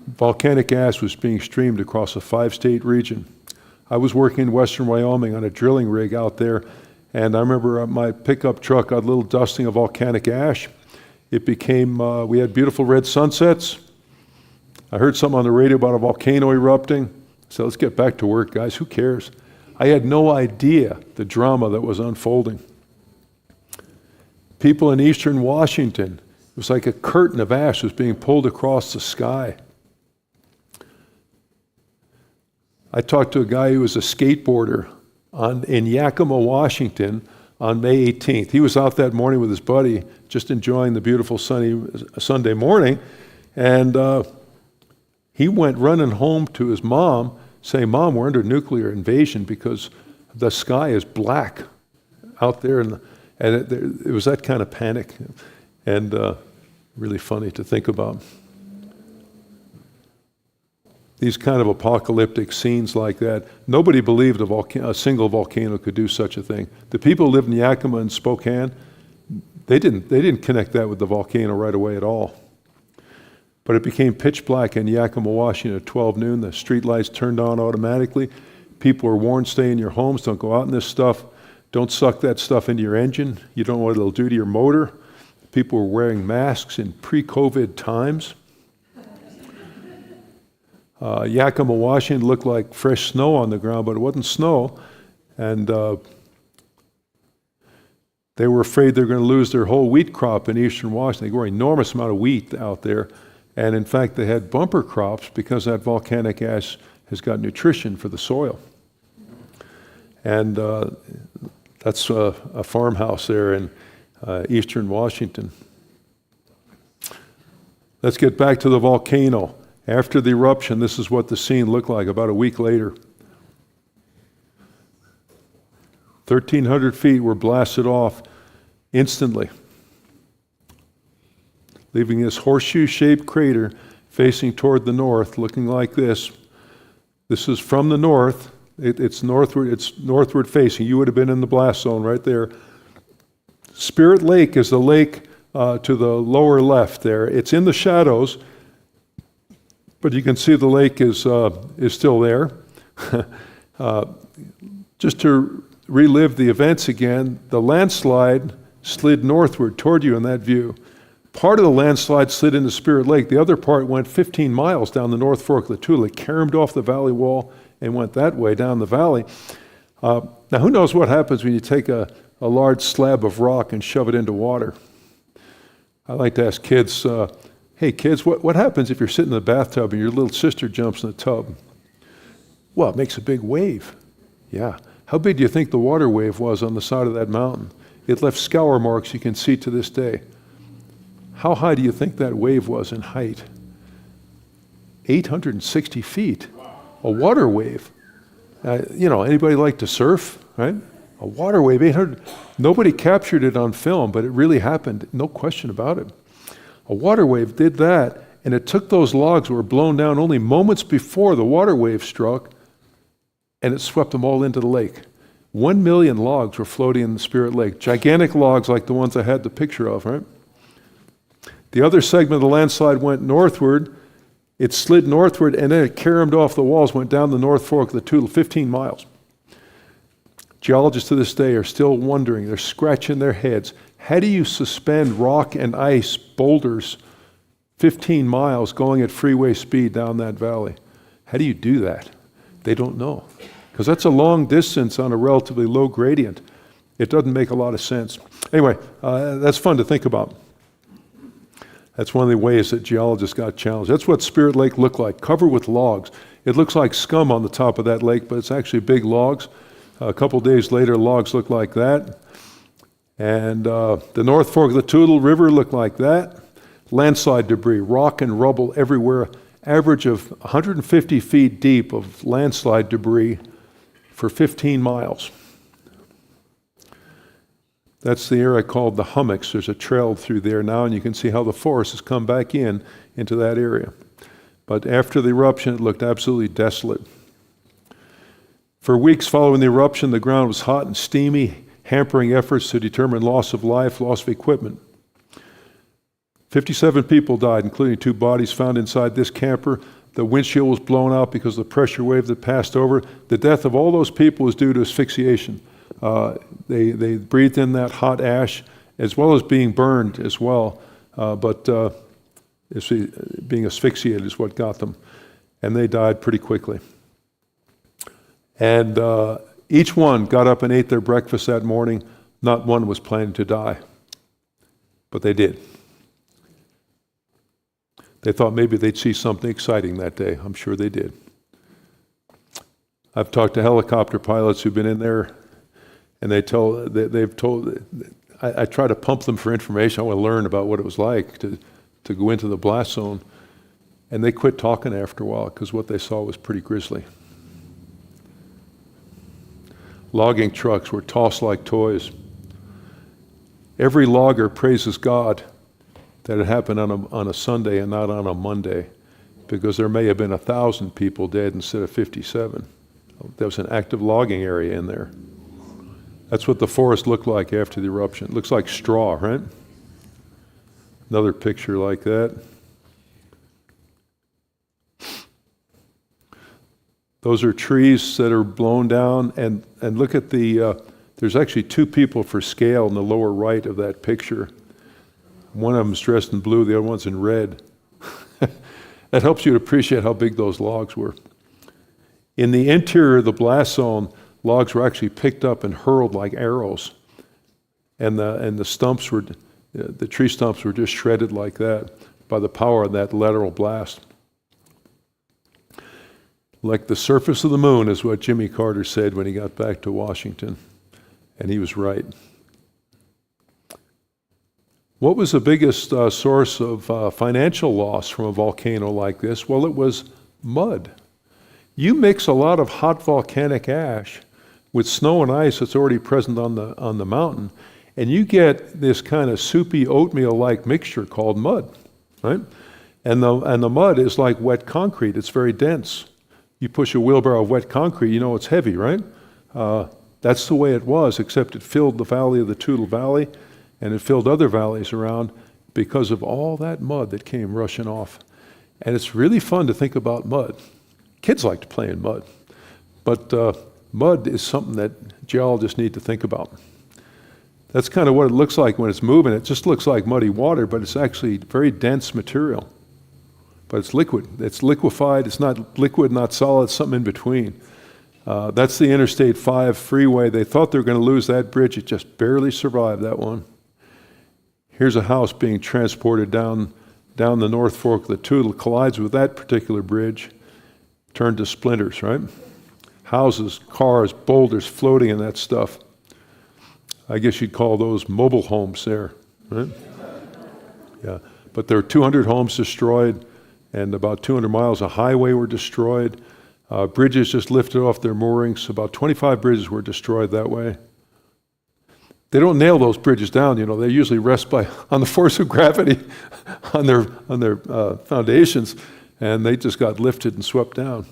[SPEAKER 4] Volcanic ash was being streamed across a 5-state region. I was working in western Wyoming on a drilling rig out there, and I remember my pickup truck got a little dusting of volcanic ash. It became, we had beautiful red sunsets. I heard something on the radio about a volcano erupting. So let's get back to work, guys. Who cares? I had no idea the drama that was unfolding. People in eastern Washington, it was like a curtain of ash was being pulled across the sky. I talked to a guy who was a skateboarder in Yakima, Washington on May 18th. He was out that morning with his buddy, just enjoying the beautiful sunny Sunday morning, and he went running home to his mom saying, Mom, we're under nuclear invasion because the sky is black out there, and it was that kind of panic, and really funny to think about. These kind of apocalyptic scenes like that, nobody believed a single volcano could do such a thing. The people who lived in Yakima and Spokane, they didn't connect that with the volcano right away at all. But it became pitch black in Yakima, Washington at 12 noon. The street lights turned on automatically. People were warned, stay in your homes, don't go out in this stuff. Don't suck that stuff into your engine. You don't know what it'll do to your motor. People were wearing masks in pre-COVID times. Yakima, Washington looked like fresh snow on the ground, but it wasn't snow. And they were afraid they were going to lose their whole wheat crop in eastern Washington. They grew an enormous amount of wheat out there. And in fact, they had bumper crops because that volcanic ash has got nutrition for the soil. And that's a farmhouse there in eastern Washington. Let's get back to the volcano. After the eruption, this is what the scene looked like about a week later. 1,300 feet were blasted off instantly, leaving this horseshoe-shaped crater facing toward the north, looking like this. This is from the north. It's northward facing. You would have been in the blast zone right there. Spirit Lake is the lake to the lower left there. It's in the shadows, but you can see the lake is still there. Just to relive the events again, the landslide slid northward toward you in that view. Part of the landslide slid into Spirit Lake. The other part went 15 miles down the North Fork of the Tula. It caromed off the valley wall and went that way down the valley. Now, who knows what happens when you take a large slab of rock and shove it into water? I like to ask kids, hey kids, what happens if you're sitting in the bathtub and your little sister jumps in the tub? Well, it makes a big wave. Yeah. How big do you think the water wave was on the side of that mountain? It left scour marks you can see to this day. How high do you think that wave was in height? 860 feet. A water wave. Anybody like to surf, right? A water wave, 800. Nobody captured it on film, but it really happened, no question about it. A water wave did that, and it took those logs that were blown down only moments before the water wave struck, and it swept them all into the lake. 1 million logs were floating in the Spirit Lake. Gigantic logs like the ones I had the picture of, right? The other segment of the landslide went northward. It slid northward, and then it caromed off the walls, went down the North Fork of the Tula, 15 miles. Geologists to this day are still wondering, they're scratching their heads. How do you suspend rock and ice boulders 15 miles going at freeway speed down that valley? How do you do that? They don't know, because that's a long distance on a relatively low gradient. It doesn't make a lot of sense. Anyway, that's fun to think about. That's one of the ways that geologists got challenged. That's what Spirit Lake looked like, covered with logs. It looks like scum on the top of that lake, but it's actually big logs. A couple days later, logs looked like that. And the North Fork of the Tula River looked like that. Landslide debris, rock and rubble everywhere. Average of 150 feet deep of landslide debris for 15 miles. That's the area called the hummocks. There's a trail through there now, and you can see how the forest has come back into that area. But after the eruption, it looked absolutely desolate. For weeks following the eruption, the ground was hot and steamy, hampering efforts to determine loss of life, loss of equipment. 57 people died, including 2 bodies found inside this camper. The windshield was blown out because of the pressure wave that passed over. The death of all those people was due to asphyxiation. They breathed in that hot ash, as well as being burned as well. But being asphyxiated is what got them. And they died pretty quickly. And each one got up and ate their breakfast that morning. Not one was planning to die. But they did. They thought maybe they'd see something exciting that day. I'm sure they did. I've talked to helicopter pilots who've been in there, and I try to pump them for information. I want to learn about what it was like to go into the blast zone. And they quit talking after a while because what they saw was pretty grisly. Logging trucks were tossed like toys. Every logger praises God that it happened on a Sunday and not on a Monday, because there may have been 1,000 people dead instead of 57. There was an active logging area in there. That's what the forest looked like after the eruption. It looks like straw, right? Another picture like that. Those are trees that are blown down, and look at there's actually 2 people for scale in the lower right of that picture. One of them's dressed in blue, the other one's in red. That helps you to appreciate how big those logs were. In the interior of the blast zone, logs were actually picked up and hurled like arrows. And the tree stumps were just shredded like that by the power of that lateral blast. Like the surface of the moon is what Jimmy Carter said when he got back to Washington. And he was right. What was the biggest source of financial loss from a volcano like this? Well, it was mud. You mix a lot of hot volcanic ash with snow and ice that's already present on the mountain, and you get this kind of soupy oatmeal-like mixture called mud, right? And the mud is like wet concrete. It's very dense. You push a wheelbarrow of wet concrete, you know it's heavy, right? That's the way it was, except it filled the valley of the Toutle Valley, and it filled other valleys around because of all that mud that came rushing off. And it's really fun to think about mud. Kids like to play in mud, but mud is something that geologists need to think about. That's kind of what it looks like when it's moving. It just looks like muddy water, but it's actually very dense material. But it's liquid. It's liquefied. It's not liquid, not solid, it's something in between. That's the Interstate 5 freeway. They thought they were going to lose that bridge. It just barely survived that one. Here's a house being transported down the North Fork of the Toutle, collides with that particular bridge, turned to splinters, right? Houses, cars, boulders floating in that stuff. I guess you'd call those mobile homes there, right? Yeah, but there were 200 homes destroyed, and about 200 miles of highway were destroyed. Bridges just lifted off their moorings. About 25 bridges were destroyed that way. They don't nail those bridges down, you know. They usually rest on the force of gravity on their foundations, and they just got lifted and swept down.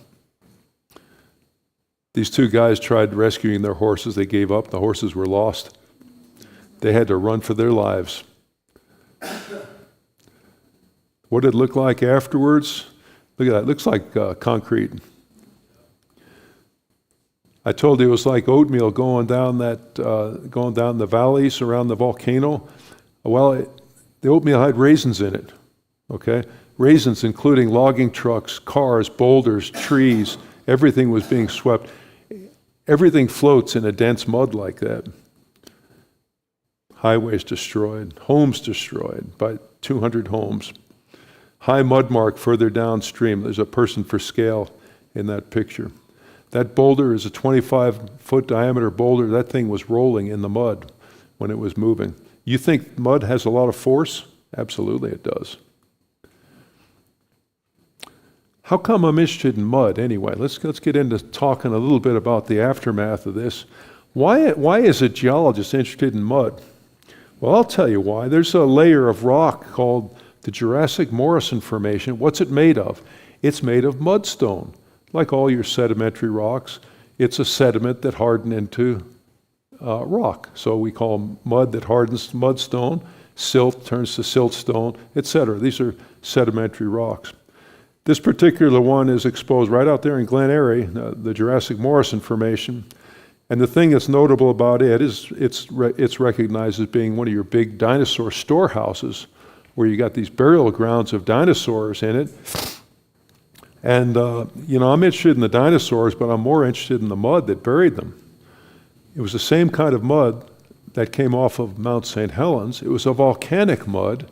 [SPEAKER 4] These two guys tried rescuing their horses. They gave up. The horses were lost. They had to run for their lives. What did it look like afterwards? Look at that. It looks like concrete. I told you it was like oatmeal going down the valleys around the volcano. Well, the oatmeal had raisins in it. Okay, raisins including logging trucks, cars, boulders, trees. Everything was being swept. Everything floats in a dense mud like that. Highways destroyed, homes destroyed, by 200 homes. High mud mark further downstream. There's a person for scale in that picture. That boulder is a 25-foot diameter boulder. That thing was rolling in the mud when it was moving. You think mud has a lot of force? Absolutely it does. How come I'm interested in mud anyway? Let's get into talking a little bit about the aftermath of this. Why is a geologist interested in mud? Well, I'll tell you why. There's a layer of rock called the Jurassic Morrison Formation. What's it made of? It's made of mudstone. Like all your sedimentary rocks, it's a sediment that hardened into rock. So we call mud that hardens to mudstone, silt turns to siltstone, etc. These are sedimentary rocks. This particular one is exposed right out there in Glen Eyrie, the Jurassic Morrison Formation. And the thing that's notable about it is it's recognized as being one of your big dinosaur storehouses, where you got these burial grounds of dinosaurs in it. And, I'm interested in the dinosaurs, but I'm more interested in the mud that buried them. It was the same kind of mud that came off of Mount St. Helens. It was a volcanic mud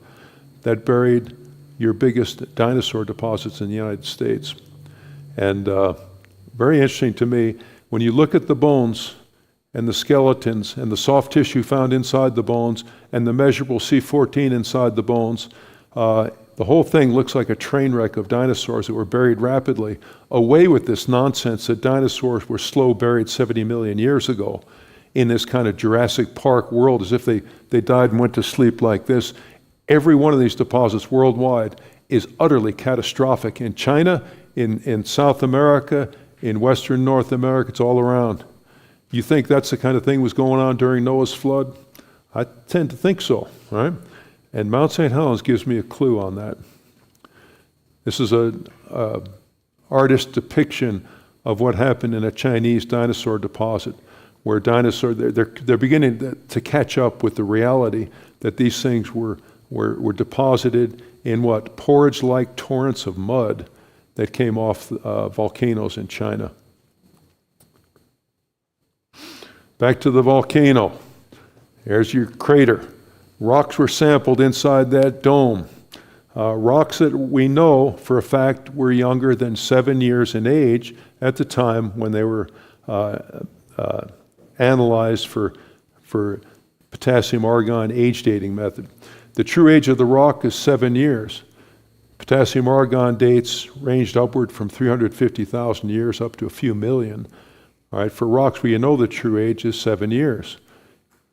[SPEAKER 4] that buried your biggest dinosaur deposits in the United States. And very interesting to me, when you look at the bones and the skeletons and the soft tissue found inside the bones and the measurable C14 inside the bones, the whole thing looks like a train wreck of dinosaurs that were buried rapidly. Away with this nonsense that dinosaurs were slow buried 70 million years ago in this kind of Jurassic Park world, as if they died and went to sleep like this. Every one of these deposits worldwide is utterly catastrophic. In China, in South America, in Western North America, it's all around. You think that's the kind of thing was going on during Noah's flood? I tend to think so, right? And Mount St. Helens gives me a clue on that. This is an artist's depiction of what happened in a Chinese dinosaur deposit, where they're beginning to catch up with the reality that these things were deposited in what? Porridge-like torrents of mud that came off volcanoes in China. Back to the volcano. There's your crater. Rocks were sampled inside that dome. Rocks that we know for a fact were younger than 7 years in age at the time when they were analyzed for potassium-argon age dating method. The true age of the rock is 7 years. Potassium-argon dates ranged upward from 350,000 years up to a few million. All right, for rocks, where you know the true age is 7 years.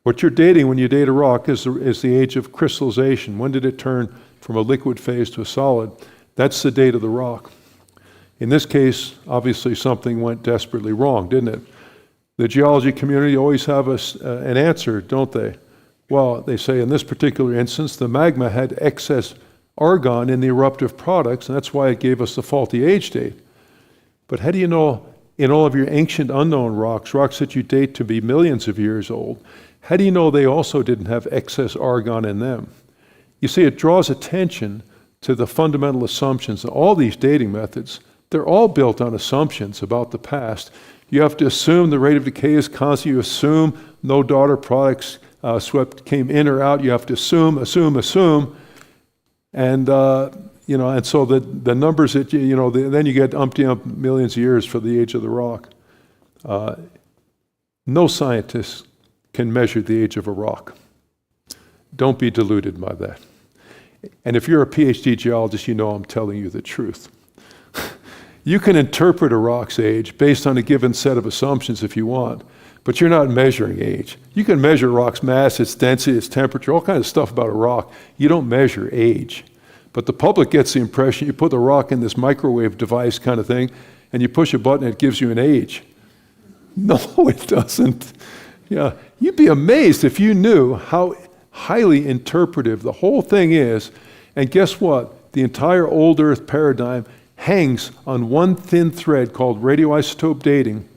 [SPEAKER 4] What you're dating when you date a rock is the age of crystallization. When did it turn from a liquid phase to a solid? That's the date of the rock. In this case, obviously something went desperately wrong, didn't it? The geology community always have an answer, don't they? Well, they say in this particular instance, the magma had excess argon in the eruptive products, and that's why it gave us the faulty age date. But how do you know in all of your ancient unknown rocks, rocks that you date to be millions of years old, how do you know they also didn't have excess argon in them? You see, it draws attention to the fundamental assumptions. All these dating methods, they're all built on assumptions about the past. You have to assume the rate of decay is constant. You assume no daughter products came in or out. You have to assume. And, and so the numbers that, then you get umpty millions of years for the age of the rock. No scientist can measure the age of a rock. Don't be deluded by that. And if you're a PhD geologist, you know I'm telling you the truth. You can interpret a rock's age based on a given set of assumptions if you want, but you're not measuring age. You can measure a rock's mass, its density, its temperature, all kinds of stuff about a rock. You don't measure age. But the public gets the impression you put the rock in this microwave device kind of thing, and you push a button, it gives you an age. No, it doesn't. Yeah, you'd be amazed if you knew how highly interpretive the whole thing is. And guess what? The entire old Earth paradigm hangs on one thin thread called radioisotope dating.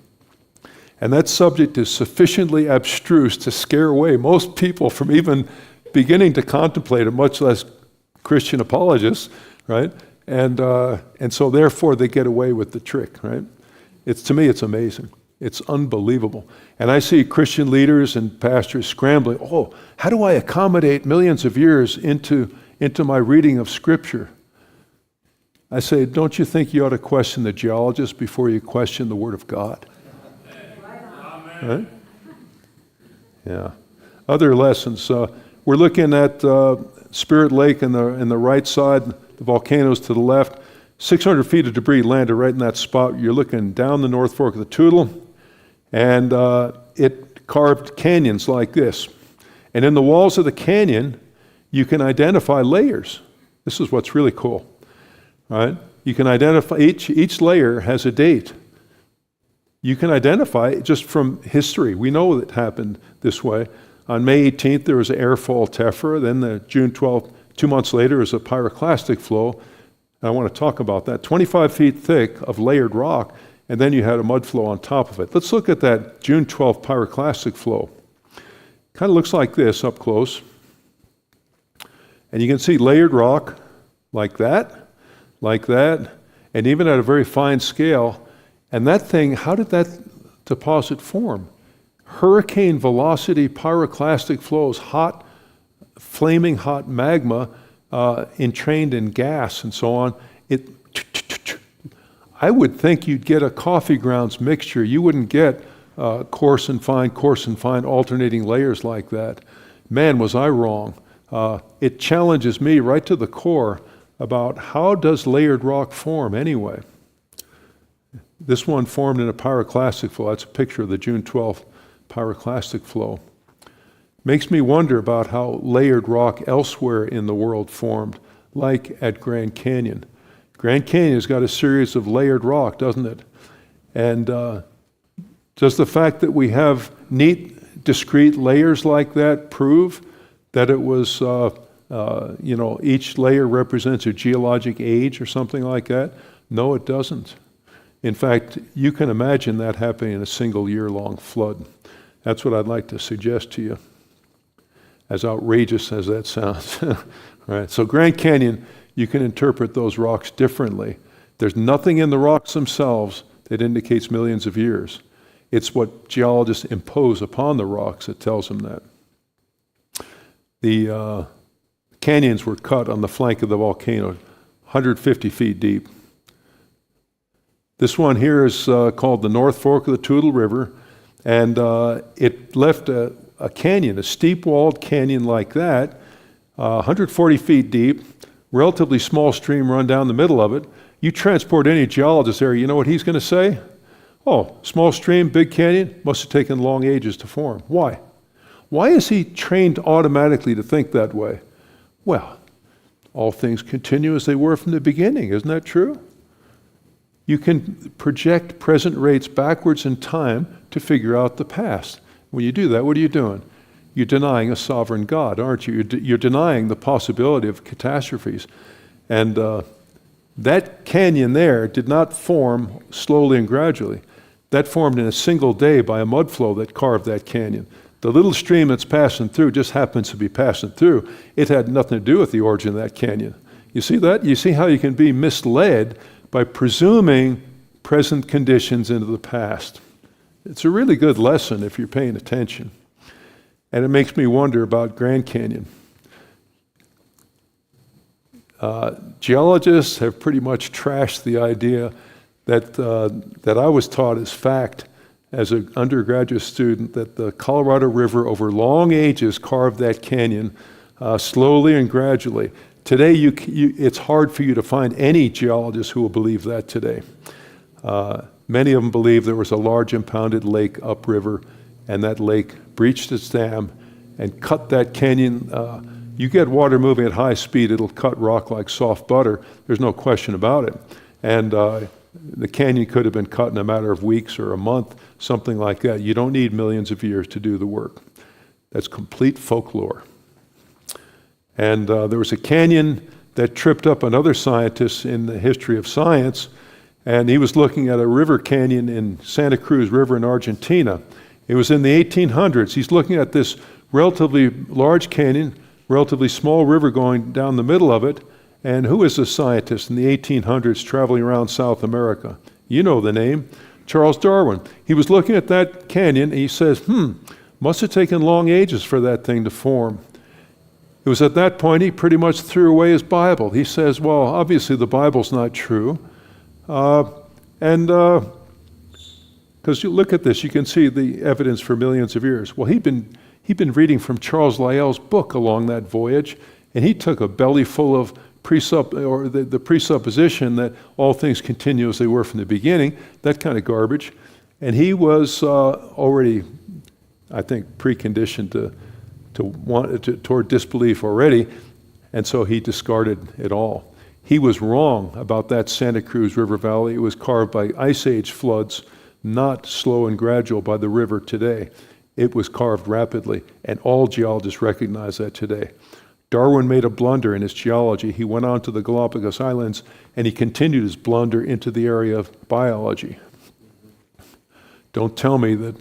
[SPEAKER 4] And that subject is sufficiently abstruse to scare away most people from even beginning to contemplate it, much less Christian apologists, right? And so therefore they get away with the trick, right? To me, it's amazing. It's unbelievable. And I see Christian leaders and pastors scrambling, how do I accommodate millions of years into my reading of Scripture? I say, don't you think you ought to question the geologist before you question the Word of God? Right? Yeah. Other lessons. We're looking at Spirit Lake in the right side, the volcanoes to the left. 600 feet of debris landed right in that spot. You're looking down the North Fork of the Toutle, and it carved canyons like this. And in the walls of the canyon, you can identify layers. This is what's really cool. Right? You can identify, each layer has a date. You can identify it just from history. We know it happened this way. On May 18th, there was an airfall tephra. Then the June 12th, 2 months later, is a pyroclastic flow. I want to talk about that. 25 feet thick of layered rock, and then you had a mud flow on top of it. Let's look at that June 12th pyroclastic flow. Kind of looks like this up close. And you can see layered rock like that, and even at a very fine scale. And that thing, how did that deposit form? Hurricane velocity pyroclastic flows, hot, flaming hot magma entrained in gas and so on. I would think you'd get a coffee grounds mixture. You wouldn't get coarse and fine, alternating layers like that. Man, was I wrong. It challenges me right to the core about how does layered rock form anyway? This one formed in a pyroclastic flow. That's a picture of the June 12th pyroclastic flow. Makes me wonder about how layered rock elsewhere in the world formed, like at Grand Canyon. Grand Canyon's got a series of layered rock, doesn't it? And does the fact that we have neat, discrete layers like that prove that it was, each layer represents a geologic age or something like that? No, it doesn't. In fact, you can imagine that happening in a single year-long flood. That's what I'd like to suggest to you, as outrageous as that sounds. Right. So Grand Canyon, you can interpret those rocks differently. There's nothing in the rocks themselves that indicates millions of years. It's what geologists impose upon the rocks that tells them that. The canyons were cut on the flank of the volcano, 150 feet deep. This one here is called the North Fork of the Toutle River, and it left a canyon, a steep-walled canyon like that, 140 feet deep, relatively small stream run down the middle of it. You transport any geologist there, you know what he's going to say? Oh, small stream, big canyon, must have taken long ages to form. Why? Why is he trained automatically to think that way? Well, all things continue as they were from the beginning, isn't that true? You can project present rates backwards in time to figure out the past. When you do that, what are you doing? You're denying a sovereign God, aren't you? You're denying the possibility of catastrophes. And that canyon there did not form slowly and gradually. That formed in a single day by a mud flow that carved that canyon. The little stream that's passing through just happens to be passing through. It had nothing to do with the origin of that canyon. You see that? You see how you can be misled by presuming present conditions into the past. It's a really good lesson if you're paying attention. And it makes me wonder about Grand Canyon. Geologists have pretty much trashed the idea that I was taught as fact as an undergraduate student, that the Colorado River over long ages carved that canyon slowly and gradually. Today, it's hard for you to find any geologist who will believe that today. Many of them believe there was a large impounded lake upriver, and that lake breached its dam and cut that canyon. You get water moving at high speed, it'll cut rock like soft butter. There's no question about it. And the canyon could have been cut in a matter of weeks or a month, something like that. You don't need millions of years to do the work. That's complete folklore. And there was a canyon that tripped up another scientist in the history of science, and he was looking at a river canyon in Santa Cruz River in Argentina. It was in the 1800s. He's looking at this relatively large canyon, relatively small river going down the middle of it. And who is the scientist in the 1800s traveling around South America? You know the name, Charles Darwin. He was looking at that canyon and he says, must have taken long ages for that thing to form. It was at that point he pretty much threw away his Bible. He says, well, obviously the Bible's not true. Because you look at this, you can see the evidence for millions of years. Well, he'd been reading from Charles Lyell's book along that voyage, and he took a belly full of the presupposition that all things continue as they were from the beginning, that kind of garbage. And he was already, I think, preconditioned toward disbelief already, and so he discarded it all. He was wrong about that Santa Cruz River Valley. It was carved by Ice Age floods, not slow and gradual by the river today. It was carved rapidly, and all geologists recognize that today. Darwin made a blunder in his geology. He went on to the Galapagos Islands, and he continued his blunder into the area of biology. Don't tell me that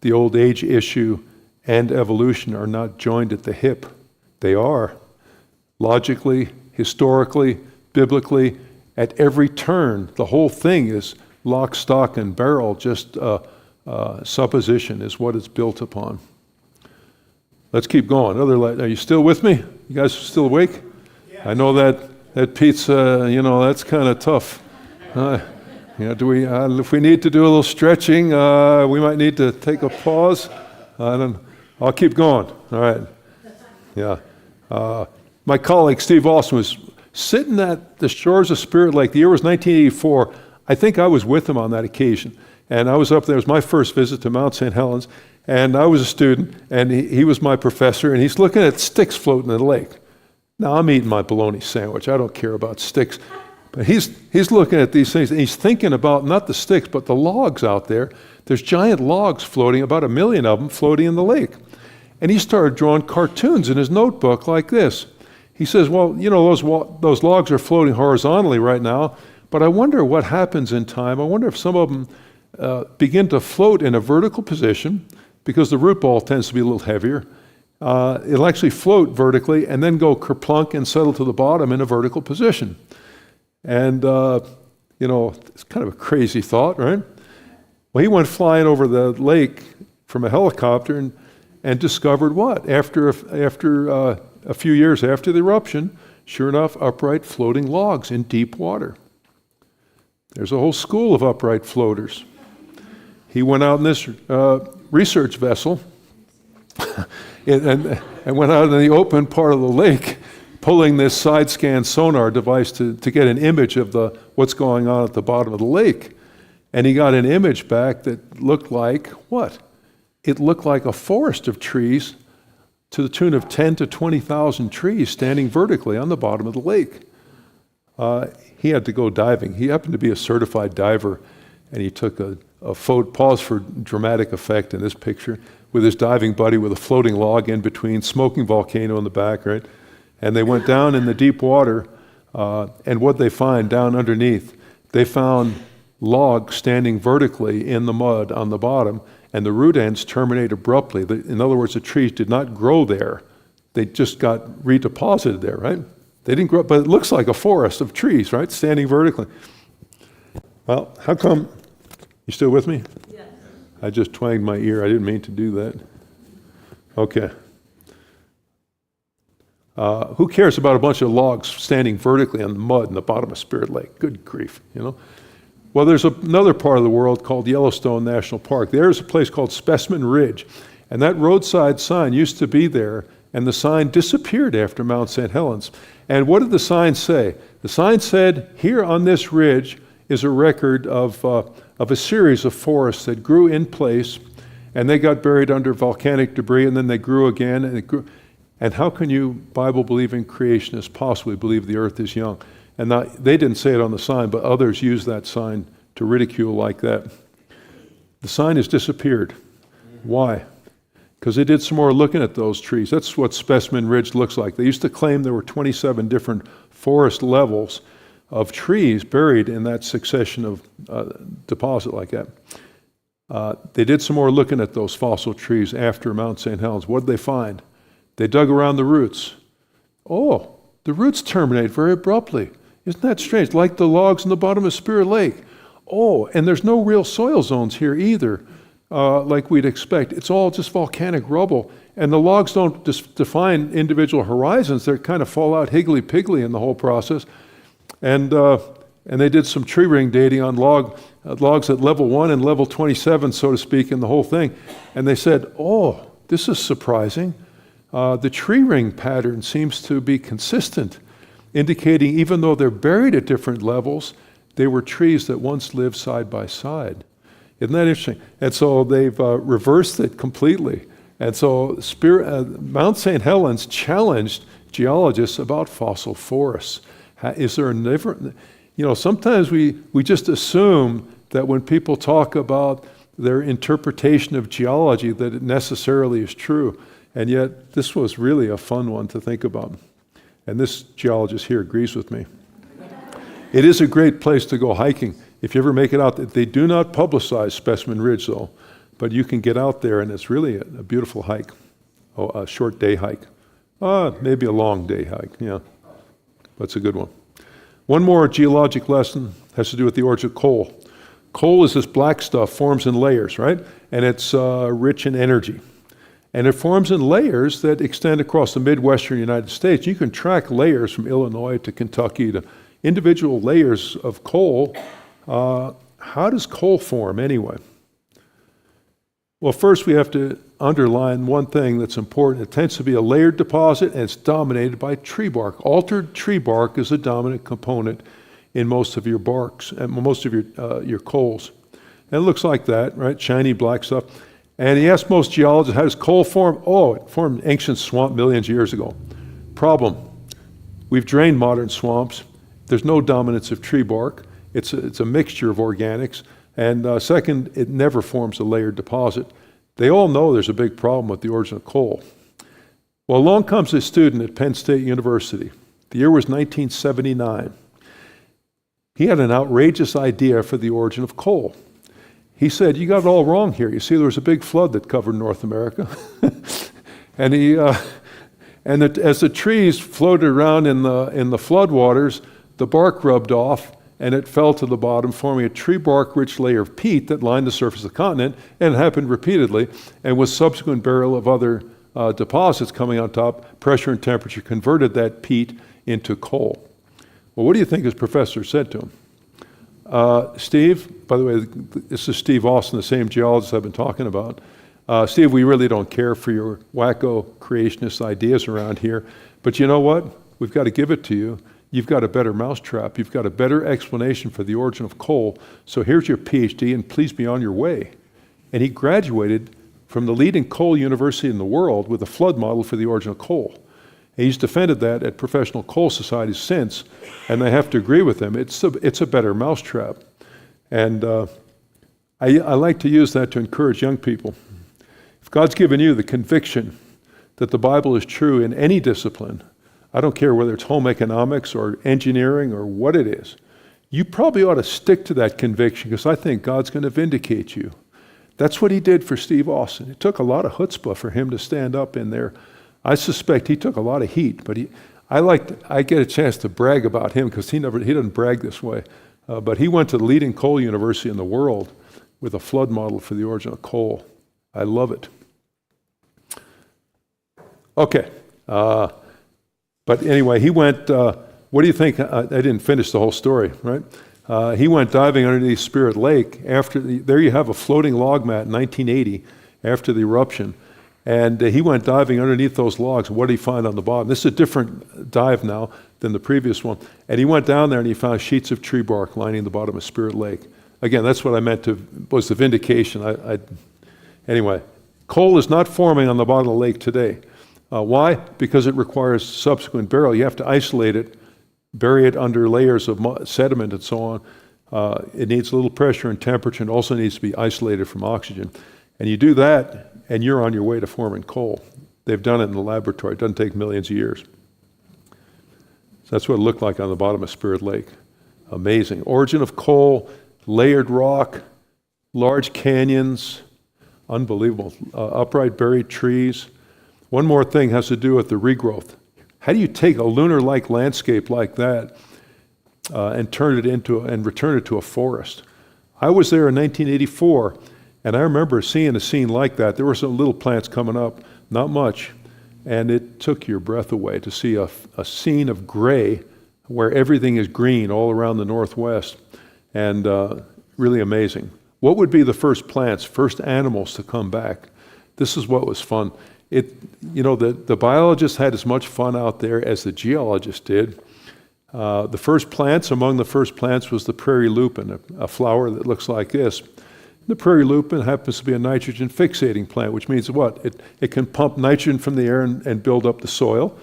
[SPEAKER 4] the old age issue and evolution are not joined at the hip. They are. Logically, historically, biblically, at every turn, the whole thing is lock, stock, and barrel. Just supposition is what it's built upon. Let's keep going. Are you still with me? You guys still awake? Yeah. I know that pizza, that's kind of tough. If we need to do a little stretching, we might need to take a pause. I'll keep going. All right. Yeah. My colleague Steve Austin was sitting at the shores of Spirit Lake. The year was 1984. I think I was with him on that occasion. And I was up there. It was my first visit to Mount St. Helens. And I was a student, and he was my professor, and he's looking at sticks floating in the lake. Now, I'm eating my bologna sandwich. I don't care about sticks. But he's looking at these things, and he's thinking about not the sticks, but the logs out there. There's giant logs floating, about 1 million of them floating in the lake. And he started drawing cartoons in his notebook like this. He says, well, those logs are floating horizontally right now, but I wonder what happens in time. I wonder if some of them begin to float in a vertical position, because the root ball tends to be a little heavier. It'll actually float vertically and then go kerplunk and settle to the bottom in a vertical position. And, it's kind of a crazy thought, right? Well, he went flying over the lake from a helicopter and discovered what? After a few years after the eruption, sure enough, upright floating logs in deep water. There's a whole school of upright floaters. He went out in this research vessel and went out in the open part of the lake, pulling this side-scan sonar device to get an image of what's going on at the bottom of the lake. And he got an image back that looked like what? It looked like a forest of trees to the tune of 10 to 20,000 trees standing vertically on the bottom of the lake. He had to go diving. He happened to be a certified diver, and he took a photo, pause for dramatic effect in this picture, with his diving buddy with a floating log in between, smoking volcano in the back, right? And they went down in the deep water, and what they find down underneath, they found logs standing vertically in the mud on the bottom, and the root ends terminate abruptly. In other words, the trees did not grow there. They just got redeposited there, right? They didn't grow, but it looks like a forest of trees, right? Standing vertically. Well, how come, you still with me? Yes. I just twanged my ear. I didn't mean to do that. Okay. Who cares about a bunch of logs standing vertically on the mud in the bottom of Spirit Lake? Good grief, you know? Well, there's another part of the world called Yellowstone National Park. There's a place called Specimen Ridge, and that roadside sign used to be there, and the sign disappeared after Mount St. Helens. And what did the sign say? The sign said, here on this ridge is a record of a series of forests that grew in place, and they got buried under volcanic debris, and then they grew again, and it grew. And how can you, Bible-believing creationists, possibly believe the earth is young? And now, they didn't say it on the sign, but others used that sign to ridicule like that. The sign has disappeared. Why? Because they did some more looking at those trees. That's what Specimen Ridge looks like. They used to claim there were 27 different forest levels of trees buried in that succession of deposit like that. They did some more looking at those fossil trees after Mount St. Helens. What did they find? They dug around the roots. Oh, the roots terminate very abruptly. Isn't that strange? Like the logs in the bottom of Spirit Lake. Oh, and there's no real soil zones here either, like we'd expect. It's all just volcanic rubble. And the logs don't define individual horizons. They kind of fall out higgly-piggly in the whole process. And they did some tree ring dating on logs at level 1 and level 27, so to speak, in the whole thing. And they said, oh, this is surprising. The tree ring pattern seems to be consistent, indicating even though they're buried at different levels, they were trees that once lived side by side. Isn't that interesting? And so they've reversed it completely. And so Mount St. Helens challenged geologists about fossil forests. Is there a different, sometimes we just assume that when people talk about their interpretation of geology that it necessarily is true. And yet this was really a fun one to think about. And this geologist here agrees with me. It is a great place to go hiking. If you ever make it out, they do not publicize Specimen Ridge though, but you can get out there and it's really a beautiful hike. Oh, a short day hike. Maybe a long day hike, yeah. That's a good one. One more geologic lesson has to do with the origin of coal. Coal is this black stuff, forms in layers, right? And it's rich in energy. And it forms in layers that extend across the Midwestern United States. You can track layers from Illinois to Kentucky to individual layers of coal. How does coal form anyway? Well, first we have to underline one thing that's important. It tends to be a layered deposit and it's dominated by tree bark. Altered tree bark is a dominant component in most of your barks and most of your coals. And it looks like that, right? Shiny black stuff. And he asked most geologists, how does coal form? Oh, it formed in ancient swamp millions of years ago. Problem, we've drained modern swamps. There's no dominance of tree bark. It's a mixture of organics. And second, it never forms a layered deposit. They all know there's a big problem with the origin of coal. Well, along comes a student at Penn State University. The year was 1979. He had an outrageous idea for the origin of coal. He said, you got it all wrong here. You see, there was a big flood that covered North America. And as the trees floated around in the flood waters, the bark rubbed off and it fell to the bottom, forming a tree bark-rich layer of peat that lined the surface of the continent, and it happened repeatedly, and with subsequent burial of other deposits coming on top, pressure and temperature converted that peat into coal. Well, what do you think his professor said to him? Steve, by the way, this is Steve Austin, the same geologist I've been talking about. Steve, we really don't care for your wacko creationist ideas around here, but you know what? We've got to give it to you. you've got a better mousetrap. You've got a better explanation for the origin of coal. So here's your PhD, and please be on your way. And he graduated from the leading coal university in the world with a flood model for the origin of coal. And he's defended that at professional coal societies since, and I have to agree with him. It's a better mousetrap. And I like to use that to encourage young people. If God's given you the conviction that the Bible is true in any discipline, I don't care whether it's home economics or engineering or what it is, you probably ought to stick to that conviction, because I think God's going to vindicate you. That's what he did for Steve Austin. It took a lot of chutzpah for him to stand up in there. I suspect he took a lot of heat, but I get a chance to brag about him because he doesn't brag this way. But he went to the leading coal university in the world with a flood model for the origin of coal. I love it. Okay. But anyway, he went, what do you think? I didn't finish the whole story, right? He went diving underneath Spirit Lake. There you have a floating log mat in 1980 after the eruption. And he went diving underneath those logs. What did he find on the bottom? This is a different dive now than the previous one. And he went down there and he found sheets of tree bark lining the bottom of Spirit Lake. Again, that's what I meant was the vindication. Anyway, coal is not forming on the bottom of the lake today. Why? Because it requires subsequent burial. You have to isolate it, bury it under layers of sediment and so on. It needs a little pressure and temperature, and also needs to be isolated from oxygen. And you do that, and you're on your way to forming coal. They've done it in the laboratory. It doesn't take millions of years. So that's what it looked like on the bottom of Spirit Lake. Amazing. Origin of coal, layered rock, large canyons, unbelievable. Upright buried trees. One more thing has to do with the regrowth. How do you take a lunar-like landscape like that and return it to a forest? I was there in 1984, and I remember seeing a scene like that. There were some little plants coming up, not much, and it took your breath away to see a scene of gray where everything is green all around the northwest, and really amazing. What would be the first plants, first animals to come back? This is what was fun. The biologists had as much fun out there as the geologists did. Among the first plants was the prairie lupin, a flower that looks like this. The prairie lupin happens to be a nitrogen fixating plant, which means what? It can pump nitrogen from the air and build up the soil.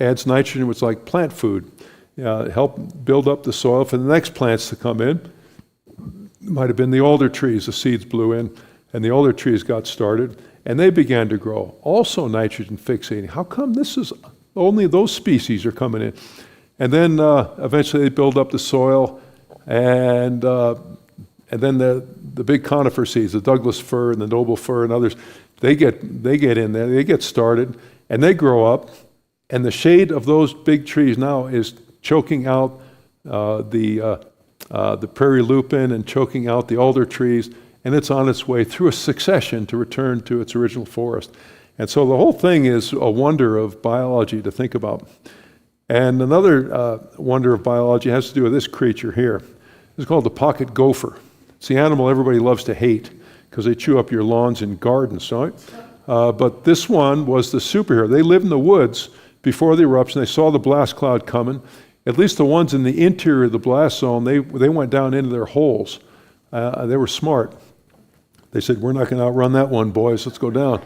[SPEAKER 4] Adds nitrogen, which is like plant food. Help build up the soil for the next plants to come in. It might have been the alder trees the seeds blew in, and the alder trees got started. And they began to grow, also nitrogen fixating. How come this is only those species are coming in? And then eventually they build up the soil, and then the big conifer seeds, the Douglas fir and the noble fir and others, they get in there, they get started, and they grow up. And the shade of those big trees now is choking out the prairie lupin and choking out the alder trees. And it's on its way through a succession to return to its original forest. And so the whole thing is a wonder of biology to think about. And another wonder of biology has to do with this creature here. It's called the pocket gopher. It's the animal everybody loves to hate because they chew up your lawns and gardens, right? But this one was the superhero. They lived in the woods before the eruption. They saw the blast cloud coming. At least the ones in the interior of the blast zone, they went down into their holes. They were smart. They said, we're not going to outrun that one, boys. Let's go down.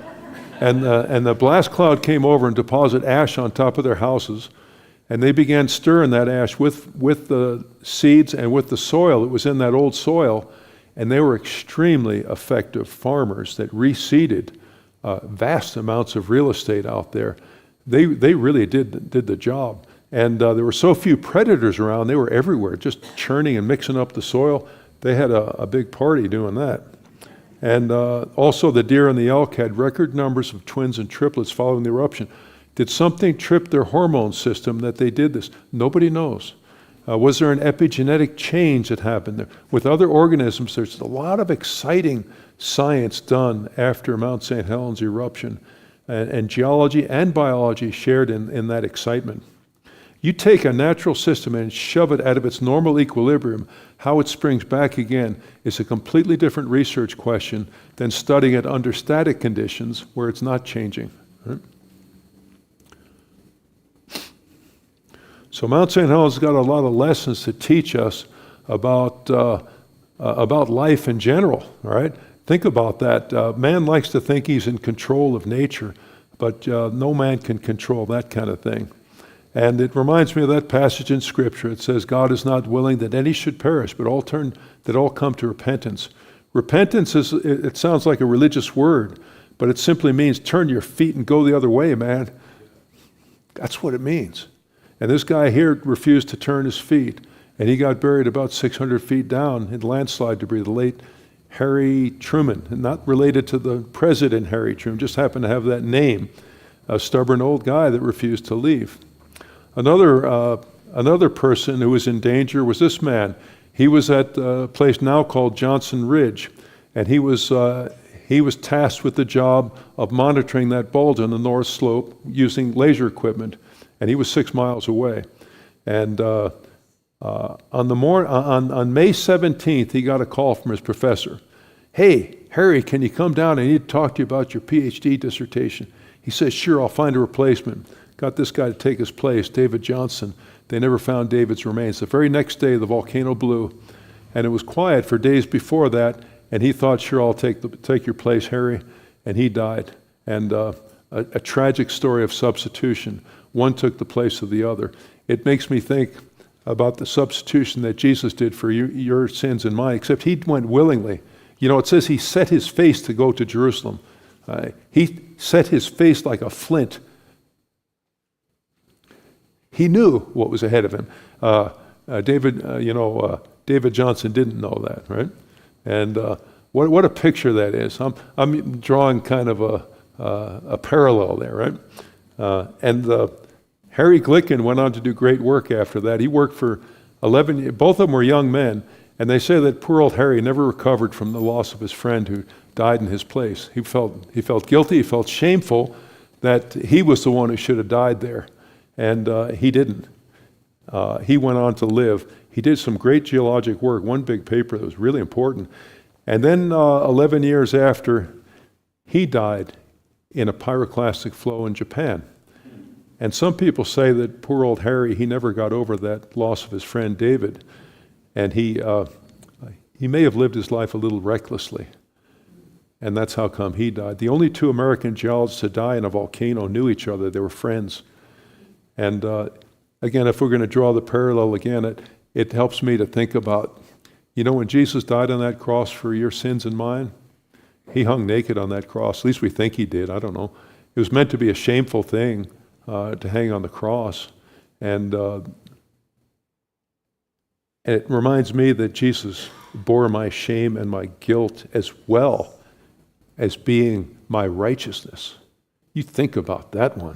[SPEAKER 4] And the blast cloud came over and deposited ash on top of their houses. And they began stirring that ash with the seeds and with the soil that was in that old soil. And they were extremely effective farmers that reseeded vast amounts of real estate out there. They really did the job. And there were so few predators around, they were everywhere, just churning and mixing up the soil. They had a big party doing that. And also the deer and the elk had record numbers of twins and triplets following the eruption. Did something trip their hormone system that they did this? Nobody knows. Was there an epigenetic change that happened there? With other organisms, there's a lot of exciting science done after Mount St. Helens eruption. And geology and biology shared in that excitement. You take a natural system and shove it out of its normal equilibrium, how it springs back again is a completely different research question than studying it under static conditions where it's not changing. Right? So Mount St. Helens has got a lot of lessons to teach us about life in general, all right? Think about that. Man likes to think he's in control of nature, but no man can control that kind of thing. And it reminds me of that passage in Scripture. It says, God is not willing that any should perish, but that all come to repentance. Repentance it sounds like a religious word, but it simply means turn your feet and go the other way, man. That's what it means. And this guy here refused to turn his feet, and he got buried about 600 feet down in landslide debris, the late Harry Truman, not related to the president Harry Truman, just happened to have that name, a stubborn old guy that refused to leave. Another person who was in danger was this man. He was at a place now called Johnson Ridge, and he was tasked with the job of monitoring that bulge on the north slope using laser equipment, and he was 6 miles away. And on May 17th, he got a call from his professor. Hey, Harry, can you come down? I need to talk to you about your PhD dissertation. He says, sure, I'll find a replacement. Got this guy to take his place, David Johnson. They never found David's remains. The very next day, the volcano blew, and it was quiet for days before that, and he thought, sure, I'll take your place, Harry, and he died. And a tragic story of substitution. One took the place of the other. It makes me think about the substitution that Jesus did for your sins and mine, except he went willingly. You know, it says he set his face to go to Jerusalem. He set his face like a flint. He knew what was ahead of him. David Johnson didn't know that, right? And what a picture that is. I'm drawing kind of a parallel there, right? Harry Glicken went on to do great work after that. He worked for 11 years. Both of them were young men, and they say that poor old Harry never recovered from the loss of his friend who died in his place. He felt guilty, he felt shameful that he was the one who should have died there. And he didn't. He went on to live. He did some great geologic work, one big paper that was really important. And then 11 years after, he died in a pyroclastic flow in Japan. And some people say that poor old Harry, he never got over that loss of his friend David. And he may have lived his life a little recklessly. And that's how come he died. The only two American geologists to die in a volcano knew each other. They were friends. And again, if we're going to draw the parallel again, it helps me to think about, when Jesus died on that cross for your sins and mine, he hung naked on that cross. At least we think he did. I don't know. It was meant to be a shameful thing to hang on the cross. And it reminds me that Jesus bore my shame and my guilt as well as being my righteousness. You think about that one,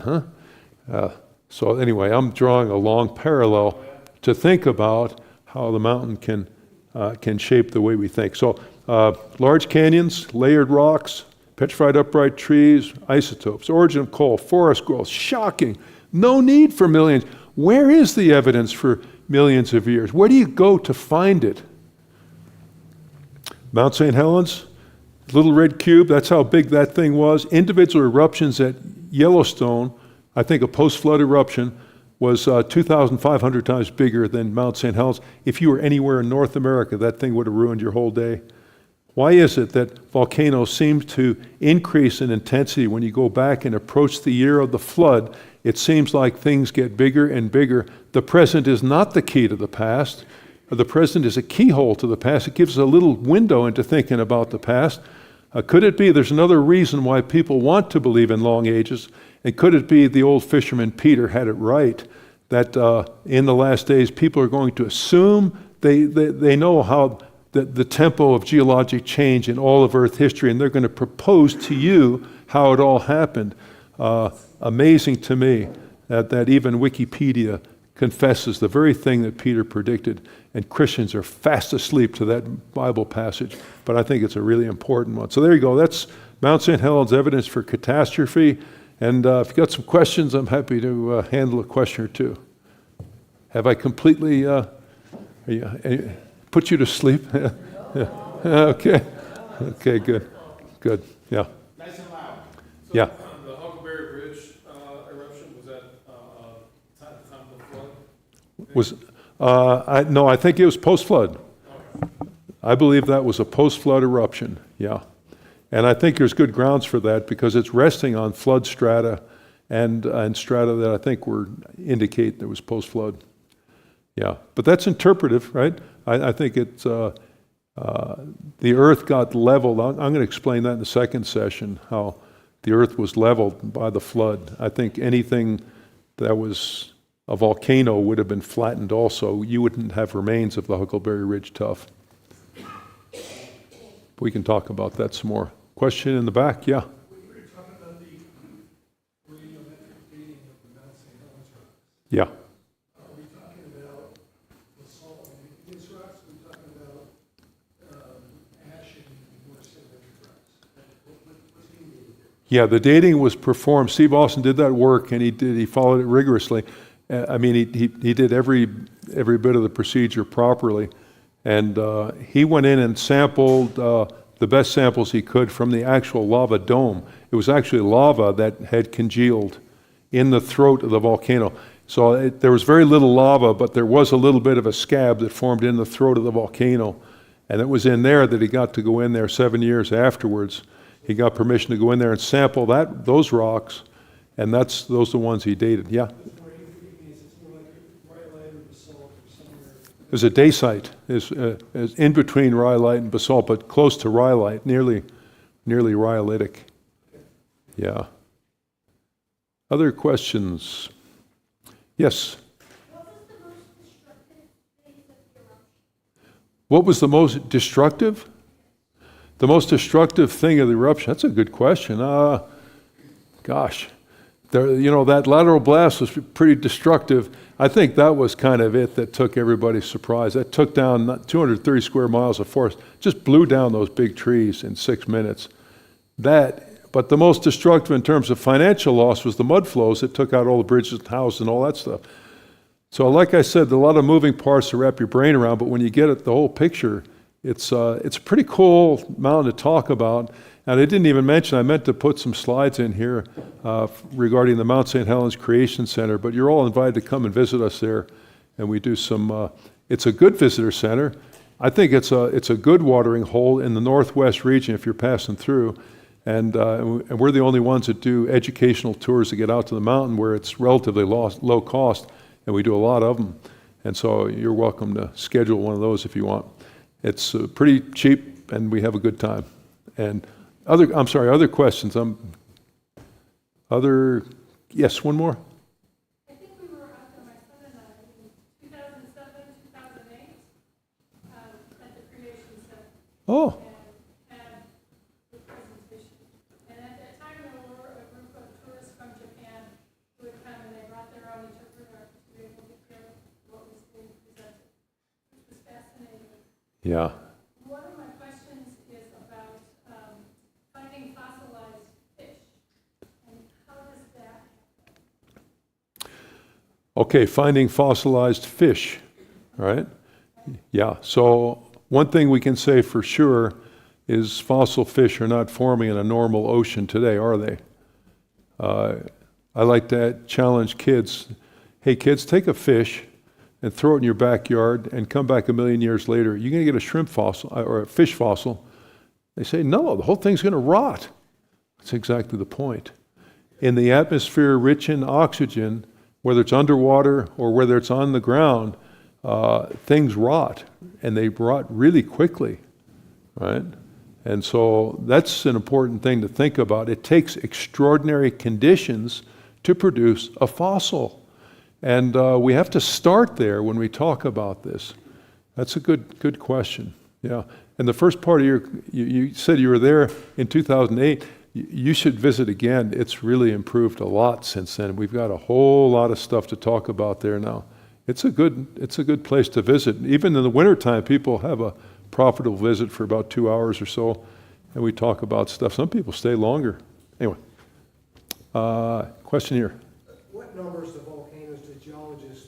[SPEAKER 4] huh? So anyway, I'm drawing a long parallel to think about how the mountain can shape the way we think. So large canyons, layered rocks, petrified upright trees, isotopes, origin of coal, forest growth, shocking. No need for millions. Where is the evidence for millions of years? Where do you go to find it? Mount St. Helens, little red cube, that's how big that thing was. Individual eruptions at Yellowstone, I think a post-flood eruption was 2,500 times bigger than Mount St. Helens. If you were anywhere in North America, that thing would have ruined your whole day. Why is it that volcanoes seem to increase in intensity when you go back and approach the year of the flood? It seems like things get bigger and bigger. The present is not the key to the past. The present is a keyhole to the past. It gives us a little window into thinking about the past. Could it be there's another reason why people want to believe in long ages? And could it be the old fisherman Peter had it right, that in the last days people are going to assume they know how the tempo of geologic change in all of Earth history, and they're going to propose to you how it all happened. Amazing to me that even Wikipedia confesses the very thing that Peter predicted, and Christians are fast asleep to that Bible passage, but I think it's a really important one. So there you go. That's Mount St. Helens evidence for catastrophe. And if you've got some questions, I'm happy to handle a question or two. Have I completely put you to sleep? Yeah. Okay. Okay, good. Good. Yeah.
[SPEAKER 5] Nice and loud. So
[SPEAKER 4] Yeah.
[SPEAKER 5] The Huckleberry Ridge eruption, was that at the time of the flood?
[SPEAKER 4] Was, no, I think it was post-flood. I believe that was a post-flood eruption, yeah. And I think there's good grounds for that because it's resting on flood strata and strata that I think indicate there was post-flood. Yeah, but that's interpretive, right? I think it's, the earth got leveled. I'm going to explain that in the second session, how the earth was leveled by the flood. I think anything that was a volcano would have been flattened also. You wouldn't have remains of the Huckleberry Ridge Tuff. We can talk about that some more. Question in the back, yeah?
[SPEAKER 6] We were talking about the radiometric dating of the Mount St. Helens rocks.
[SPEAKER 4] Yeah.
[SPEAKER 6] Are we talking about basalt and igneous rocks? Are we talking about ash and more sedimentary rocks? What's being dated there?
[SPEAKER 4] Yeah, the dating was performed. Steve Austin did that work, and he followed it rigorously. I mean, he did every bit of the procedure properly, and he went in and sampled the best samples he could from the actual lava dome. It was actually lava that had congealed in the throat of the volcano. So there was very little lava, but there was a little bit of a scab that formed in the throat of the volcano, and it was in there that he got to go in there 7 years afterwards. He got permission to go in there and sample those rocks, and those are the ones he dated. Yeah. It was a dacite. It's in between rhyolite and basalt, but close to rhyolite, nearly rhyolitic. Yeah. Other questions? Yes. What was the most destructive? The most destructive thing of the eruption? That's a good question. Gosh. That lateral blast was pretty destructive. I think that was kind of it that took everybody surprised. That took down 230 square miles of forest, just blew down those big trees in 6 minutes. But the most destructive in terms of financial loss was the mud flows that took out all the bridges and houses and all that stuff. So like I said, a lot of moving parts to wrap your brain around, but when you get it, the whole picture, it's a pretty cool mountain to talk about. And I didn't even mention, I meant to put some slides in here regarding the Mount St. Helens Creation Center, but you're all invited to come and visit us there. And we do it's a good visitor center. I think it's a good watering hole in the northwest region if you're passing through. And we're the only ones that do educational tours to get out to the mountain where it's relatively low cost, and we do a lot of them. And so you're welcome to schedule one of those if you want. It's pretty cheap, and we have a good time. And other questions? Yes, one more.
[SPEAKER 7] I think we were out there, my son and I, in 2007, 2008, at the Creation Center.
[SPEAKER 4] Oh,
[SPEAKER 7] And had the presentation. And at that time, there were a group of tourists from Japan who had come and they brought their own interpreter to be able to hear what was being presented, which was fascinating.
[SPEAKER 4] yeah.
[SPEAKER 7] One of my questions is about finding fossilized fish, and how does that happen?
[SPEAKER 4] Okay, finding fossilized fish, right? Yeah, so one thing we can say for sure is fossil fish are not forming in a normal ocean today, are they? I like to challenge kids. Hey kids, take a fish and throw it in your backyard and come back 1 million years later. You're going to get a shrimp fossil or a fish fossil. They say, no, the whole thing's going to rot. That's exactly the point. In the atmosphere rich in oxygen, whether it's underwater or whether it's on the ground, things rot, and they rot really quickly, right? And so that's an important thing to think about. It takes extraordinary conditions to produce a fossil. And we have to start there when we talk about this. That's a good question. Yeah. And the first part of you said you were there in 2008. You should visit again. It's really improved a lot since then. We've got a whole lot of stuff to talk about there now. It's a good place to visit. Even in the wintertime, people have a profitable visit for about 2 hours or so, and we talk about stuff. Some people stay longer. Anyway, question here.
[SPEAKER 8] What numbers of volcanoes do geologists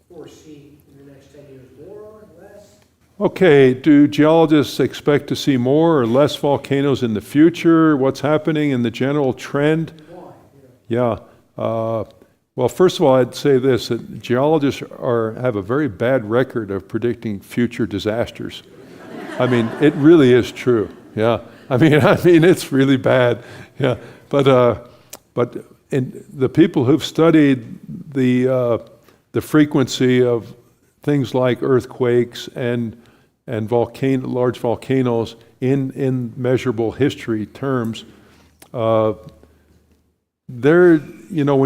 [SPEAKER 8] foresee in the next 10 years? More, less?
[SPEAKER 4] Okay, do geologists expect to see more or less volcanoes in the future? What's happening in the general trend?
[SPEAKER 8] Why?
[SPEAKER 4] Yeah. Well, first of all, I'd say this, that geologists have a very bad record of predicting future disasters. I mean, it really is true, yeah. I mean, it's really bad, yeah. But in the people who've studied the frequency of things like earthquakes and large volcanoes in measurable history terms, when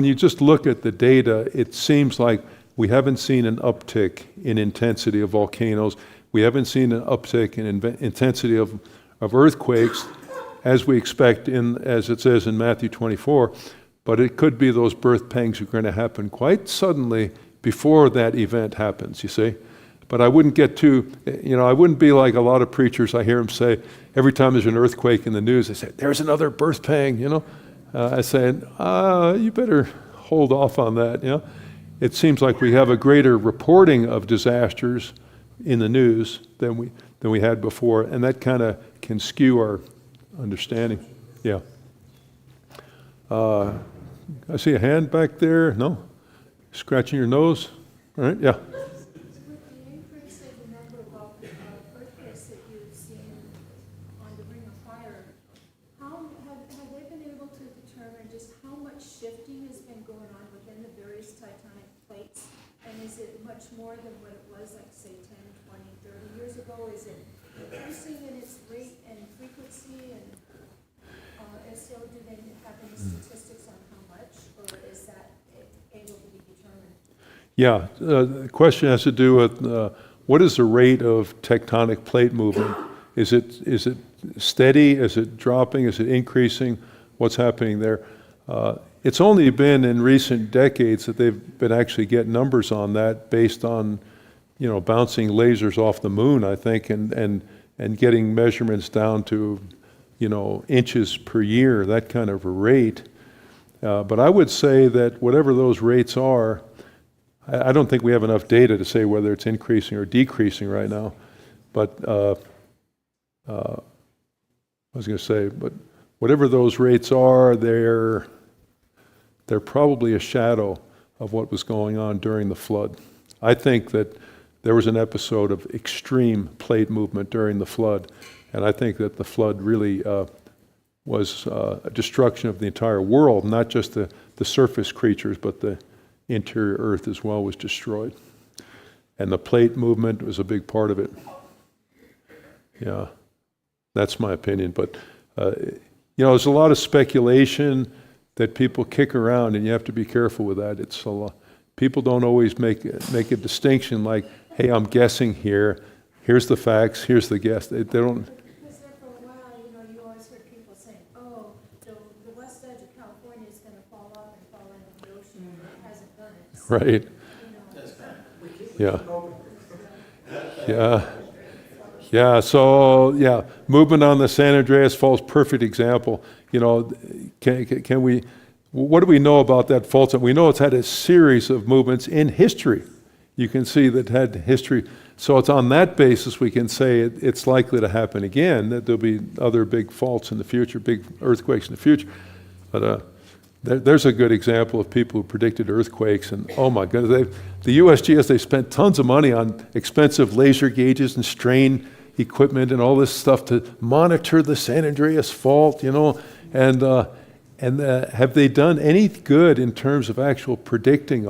[SPEAKER 4] you just look at the data, it seems like we haven't seen an uptick in intensity of volcanoes. We haven't seen an uptick in intensity of earthquakes, as we expect as it says in Matthew 24. But it could be those birth pangs are going to happen quite suddenly before that event happens, you see. But I wouldn't get too, I wouldn't be like a lot of preachers. I hear them say, every time there's an earthquake in the news, they say, there's another birth pang, I said, you better hold off on that, It seems like we have a greater reporting of disasters in the news than we had before, and that kind of can skew our understanding. Yeah. I see a hand back there. No? Scratching your nose? All right, yeah.
[SPEAKER 7] With the increase in the number of earthquakes that you've seen on the Ring of Fire, have they been able to determine just how much shifting has been going on within the various tectonic plates? And is it much more than what it was, like, say, 10, 20, 30 years ago? Is it increasing in its rate and frequency? And so do they have any statistics on how much, or is that able to be determined?
[SPEAKER 4] Yeah, the question has to do with what is the rate of tectonic plate movement? Is it steady? Is it dropping? Is it increasing? What's happening there? It's only been in recent decades that they've been actually getting numbers on that based on, bouncing lasers off the moon, I think, and getting measurements down to, inches per year, that kind of a rate. But I would say that whatever those rates are, I don't think we have enough data to say whether it's increasing or decreasing right now. But I was going to say, but whatever those rates are, they're probably a shadow of what was going on during the flood. I think that there was an episode of extreme plate movement during the flood, and I think that the flood really was a destruction of the entire world, not just the surface creatures, but the interior earth as well was destroyed. And the plate movement was a big part of it. Yeah, that's my opinion. But, there's a lot of speculation that people kick around, and you have to be careful with that. It's a lot. People don't always make a distinction like, hey, I'm guessing here. Here's the facts. Here's the guess. They don't.
[SPEAKER 7] Because there for a while, you always heard people saying, oh, the west edge of California is going to fall off and fall into the ocean, and it hasn't done it. So,
[SPEAKER 4] Right. Yeah. Yeah. Yeah. So, yeah, movement on the San Andreas Fault, perfect example. Can we? What do we know about that fault? We know it's had a series of movements in history. You can see that had history. So it's on that basis we can say it's likely to happen again, that there'll be other big faults in the future, big earthquakes in the future. But there's a good example of people who predicted earthquakes, and oh my goodness, the USGS, they spent tons of money on expensive laser gauges and strain equipment and all this stuff to monitor the San Andreas Fault, and have they done any good in terms of actual predicting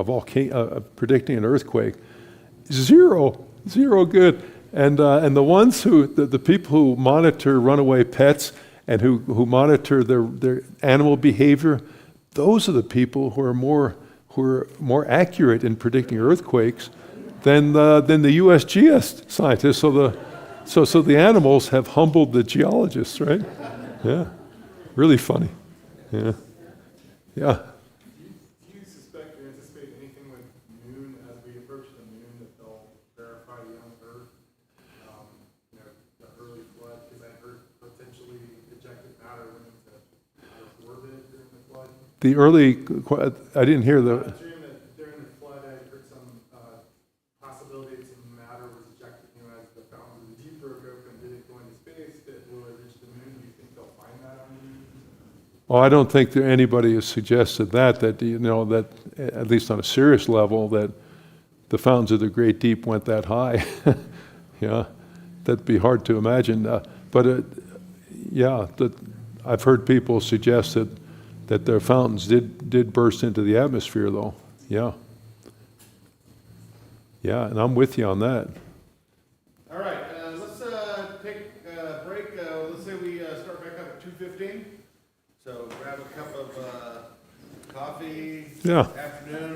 [SPEAKER 4] predicting an earthquake? Zero good. And the ones the people who monitor runaway pets and who monitor their animal behavior, those are the people who are more accurate in predicting earthquakes than the USGS scientists. So the animals have humbled the geologists, right? Yeah, really funny. Yeah. Yeah.
[SPEAKER 5] Do you suspect or anticipate anything with Moon as we approach the Moon that they'll verify young Earth, the early flood? Because I heard potentially ejected matter went into Earth's orbit during the flood.
[SPEAKER 4] I didn't hear the.
[SPEAKER 5] During the flood, I heard some possibility that some matter was ejected. As the fountain of the deep broke open, did it go into space? Will it reach the Moon? Do you think they'll find that on the Moon?
[SPEAKER 4] Oh, I don't think that anybody has suggested that, that at least on a serious level, that the fountains of the great deep went that high. Yeah, that'd be hard to imagine. Yeah, I've heard people suggest that their fountains did burst into the atmosphere, though. Yeah. Yeah, and I'm with you on that.
[SPEAKER 2] All right, let's take a break. Let's say we start back up at 2:15. So grab a cup of coffee.
[SPEAKER 4] Yeah.
[SPEAKER 2] Afternoon.